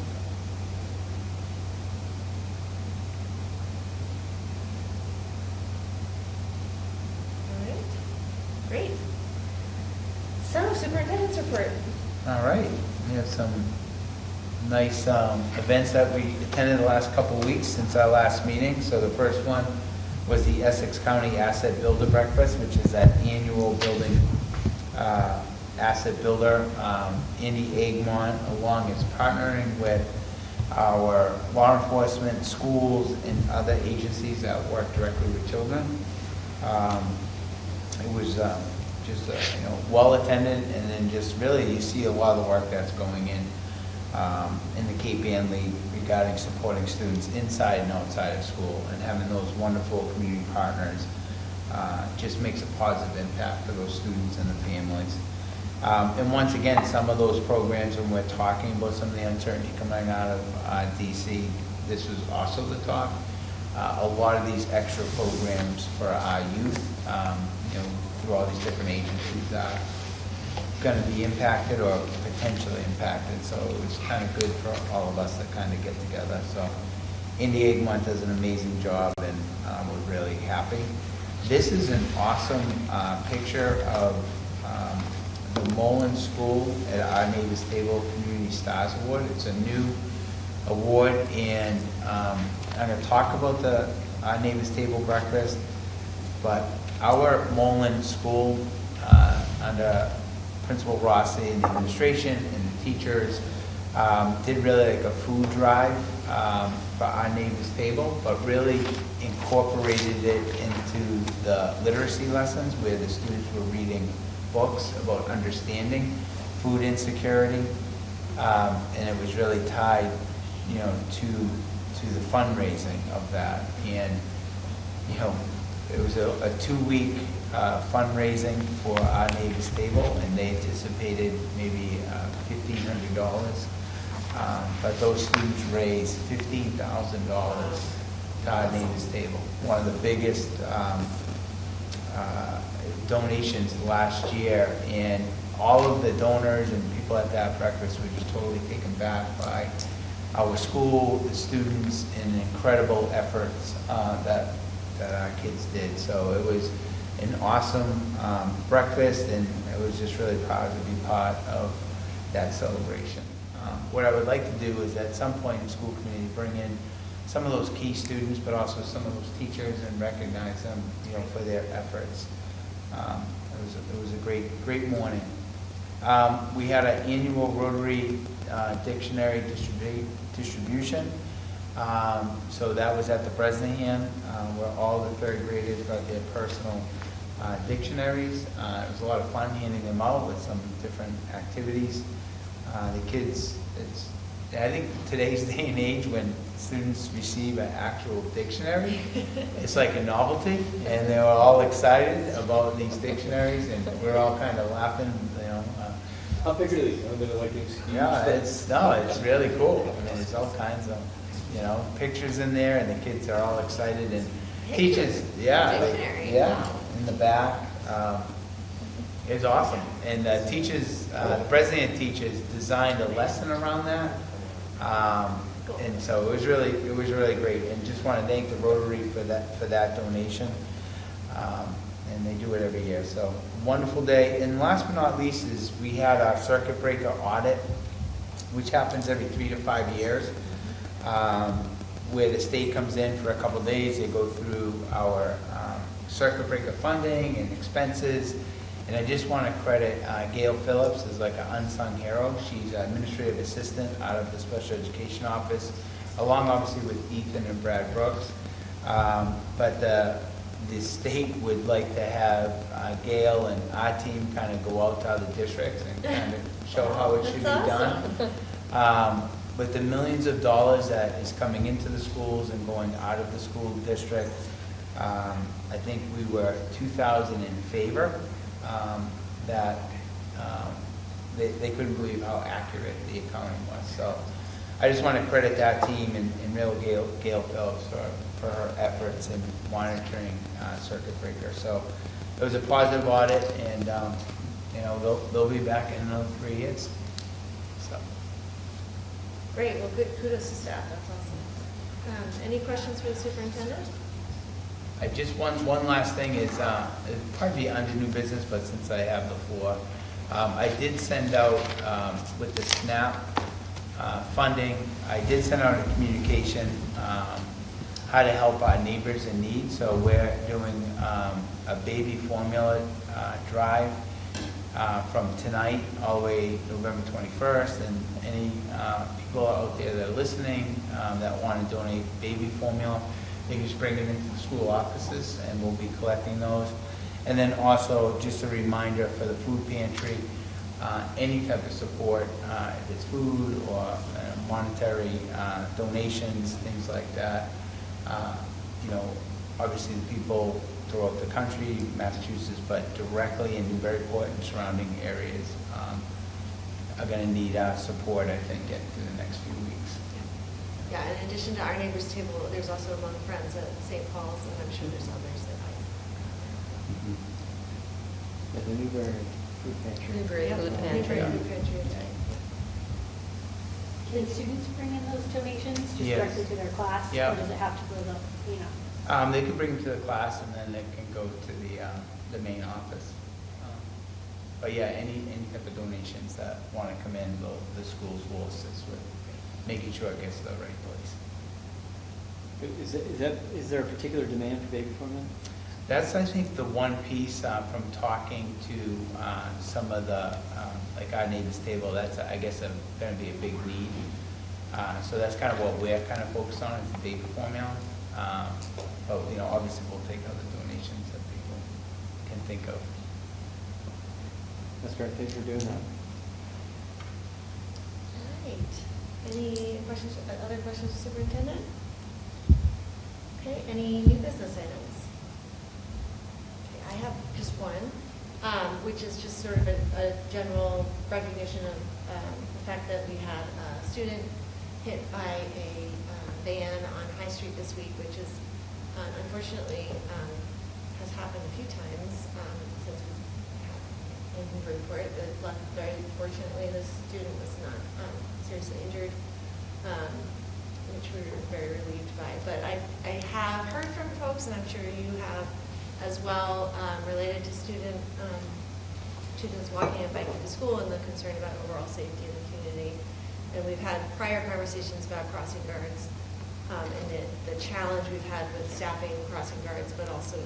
All right. Great. So, superintendent's report. All right, we have some nice events that we attended the last couple of weeks since our last meeting. So the first one was the Essex County Asset Builder Breakfast, which is that annual building asset builder. Andy Egmont, along, is partnering with our law enforcement, schools, and other agencies that work directly with children. It was just well attended, and then just really you see a lot of the work that's going in the Cape Ann League regarding supporting students inside and outside of school, and having those wonderful community partners just makes a positive impact for those students and the families. And once again, some of those programs, when we're talking about some of the uncertainty coming out of DC, this was also the talk. A lot of these extra programs for our youth, through all these different agencies, are going to be impacted or potentially impacted. So it was kind of good for all of us to kind of get together. So Andy Egmont does an amazing job, and we're really happy. This is an awesome picture of the Mullen School at our Neighbors Table Community Stars Award. It's a new award, and I'm going to talk about our Neighbors Table breakfast, but our Mullen School, under Principal Rossi and the administration and the teachers, did really like a food drive for our Neighbors Table, but really incorporated it into the literacy lessons where the students were reading books about understanding food insecurity, and it was really tied, to the fundraising of that. And it was a 2-week fundraising for our Neighbors Table, and they anticipated maybe $1,500. But those students raised $15,000 to our Neighbors Table. One of the biggest donations last year, and all of the donors and people at that breakfast were just totally taken back by our school, the students, and the incredible efforts that our kids did. So it was an awesome breakfast, and I was just really proud to be part of that celebration. What I would like to do is at some point in school committee bring in some of those key students, but also some of those teachers, and recognize them, for their efforts. It was a great morning. We had an annual Rotary dictionary distribution. So that was at the Bresnahan, where all the third graders got their personal dictionaries. It was a lot of fun handing them out with some different activities. The kids, I think today's day and age when students receive an actual dictionary, it's like a novelty, and they were all excited about these dictionaries, and we're all kind of laughing, How big are these? Are they like these huge? Yeah, it's really cool. I mean, there's all kinds of, pictures in there, and the kids are all excited, and teachers, in the back. It was awesome. And teachers, the Bresnahan teachers designed a lesson around that. And so it was really great. And just want to thank the Rotary for that donation. And they do it every year. So wonderful day. And last but not least is we had our circuit breaker audit, which happens every 3 to 5 years, where the state comes in for a couple of days. They go through our circuit breaker funding and expenses. And I just want to credit Gail Phillips as like an unsung hero. She's an administrative assistant out of the special education office, along obviously with Ethan and Brad Brooks. But the state would like to have Gail and our team kind of go out to other districts and kind of show how it should be done. With the millions of dollars that is coming into the schools and going out of the school district, I think we were 2,000 in favor. That they couldn't believe how accurate the accounting was. So I just want to credit that team and real Gail Phillips for her efforts in monitoring circuit breaker. So it was a positive audit, and they'll be back in another 3 years. So Great, well, good, kudos to staff, that's awesome. Any questions for the superintendent? I just one last thing is it'd probably be under new business, but since I have the floor, I did send out with the SNAP funding. I did send out a communication how to help our neighbors in need. So we're doing a baby formula drive from tonight all the way November 21st, and any people out there that are listening that want to donate baby formula, they can just bring them into the school offices, and we'll be collecting those. And then also, just a reminder for the food pantry, any type of support, if it's food or monetary donations, things like that. Obviously the people throughout the country, Massachusetts, but directly in Newburyport and surrounding areas are going to need our support, I think, in the next few weeks. Yeah, in addition to our neighbors table, there's also Among Friends at St. Paul's, and I'm sure there's others that might. At the Newbury Food Pantry. Newbury Food Pantry. Newbury Food Pantry, right. Can students bring in those donations just Yes. directly to their class? Yeah. Or does it have to go to They can bring them to the class, and then they can go to the main office. But yeah, any type of donations that want to come in, the schools will assist with making sure it gets to the right place. Is there a particular demand for baby formula? That's, I think, the one piece from talking to some of the, like our neighbors table, that's, I guess, going to be a big need. So that's kind of what we're kind of focused on, is the baby formula. But, obviously we'll take other donations that people can think of. That's great. Thanks for doing that. All right. Any questions, other questions for superintendent? Okay, any new business items? Okay, I have just one, which is just sort of a general recognition of the fact that we had a student hit by a van on High Street this week, which is unfortunately has happened a few times since in Newburyport. Very fortunately, the student was not seriously injured, which we were very relieved by. But I have heard from folks, and I'm sure you have as well, related to students walking and biking to school and the concern about overall safety in the community. And we've had prior conversations about crossing guards and the challenge we've had with staffing crossing guards, but also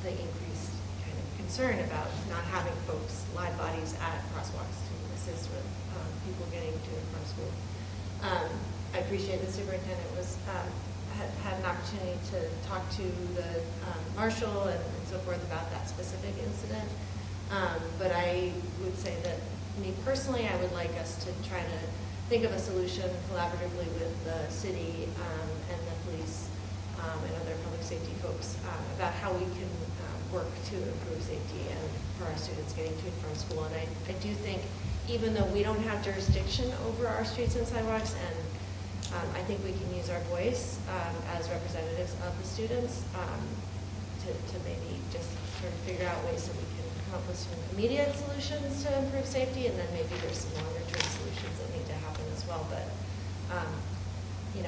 the increased kind of concern about not having folks, live bodies at crosswalks to assist with people getting to and from school. I appreciate the superintendent had an opportunity to talk to the marshal and so forth about that specific incident. But I would say that me personally, I would like us to try to think of a solution collaboratively with the city and the police and other public safety folks about how we can work to improve safety and for our students getting to and from school. And I do think, even though we don't have jurisdiction over our streets and sidewalks, and I think we can use our voice as representatives of the students to maybe just sort of figure out ways that we can come up with some immediate solutions to improve safety, and then maybe there's some longer term solutions that need to happen as well. But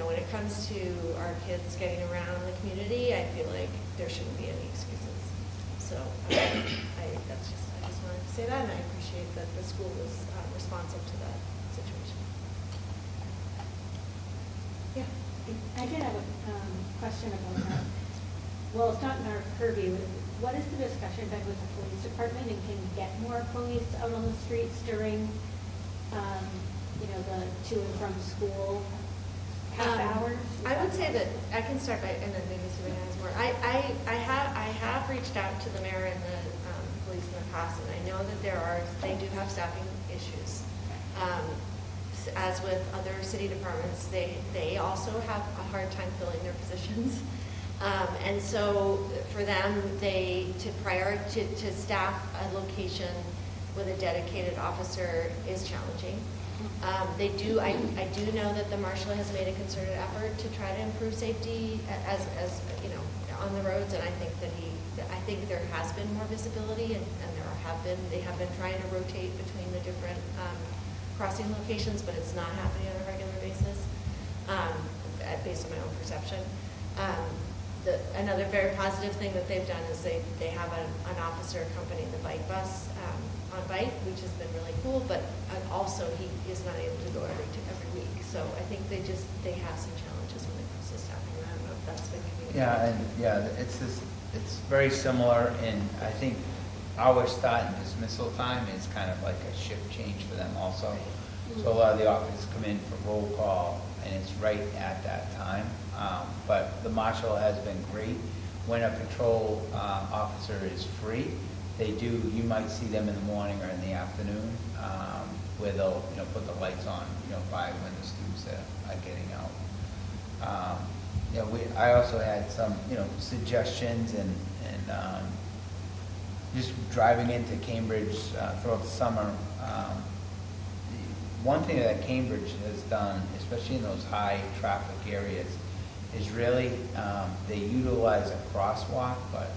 when it comes to our kids getting around the community, I feel like there shouldn't be any excuses. So I just wanted to say that, and I appreciate that the school was responsive to that situation. Yeah. I did have a question about that. Well, it's not in our purview. What is the discussion been with the police department, and can you get more police out on the streets during, the to and from school half hours? I would say that I can start by, and then maybe Sabrina has more. I have reached out to the mayor and the police in the past, and I know that they do have staffing issues. As with other city departments, they also have a hard time filling their positions. And so for them, to staff a location with a dedicated officer is challenging. I do know that the marshal has made a concerted effort to try to improve safety as on the roads, and I think there has been more visibility, and they have been trying to rotate between the different crossing locations, but it's not happening on a regular basis, based on my own perception. Another very positive thing that they've done is they have an officer accompanying the bike bus on bike, which has been really cool, but also he is not able to go every week. So I think they have some challenges when it comes to staffing. I don't know if that's been communicated. It's very similar, and I think our start and dismissal time is kind of like a shift change for them also. So a lot of the officers come in for roll call, and it's right at that time. But the marshal has been great. When a patrol officer is free, you might see them in the morning or in the afternoon, where they'll put the lights on by when the students are getting out. I also had some suggestions and just driving into Cambridge throughout the summer. One thing that Cambridge has done, especially in those high traffic areas, is really they utilize a crosswalk, but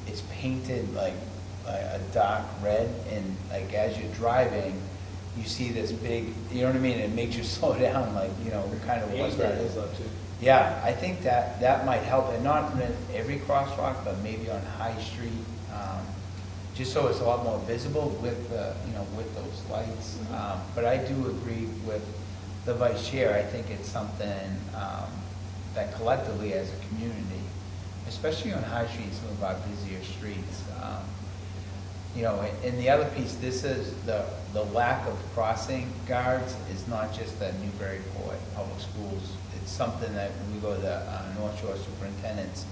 it's painted like a dark red, and like as you're driving, you see this big, you know what I mean? It makes you slow down, like kind of what that is. Yeah, I think that might help, and not in every crosswalk, but maybe on High Street, just so it's a lot more visible with with those lights. But I do agree with the vice chair. I think it's something that collectively as a community, especially on High Street, some of our busier streets, and the other piece, this is the lack of crossing guards is not just the Newburyport Public Schools. It's something that when we go to the North Shore superintendents,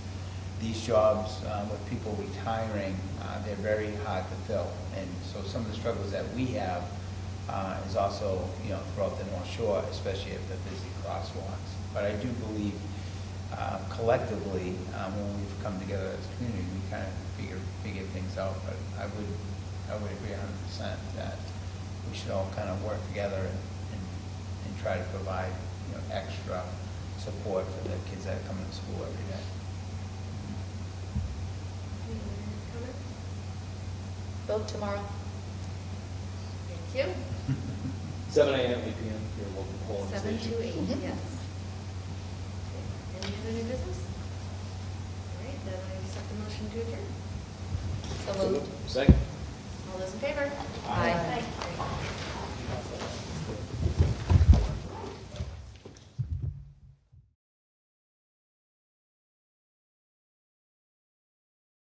these jobs with people retiring, they're very hard to fill. And so some of the struggles that we have is also, throughout the North Shore, especially at the busy crosswalks. But I do believe collectively, when we've come together as a community, we kind of figure things out. But I would agree 100% that we should all kind of work together and try to provide extra support for the kids that come to school every day. Any other comments? vote tomorrow? Thank you. 7 a.m., 8 p.m., your local polling 7 station. to 8, Mhm. yes. Okay. Any other new business? All right, then I accept the motion to adjourn. So moved. Second.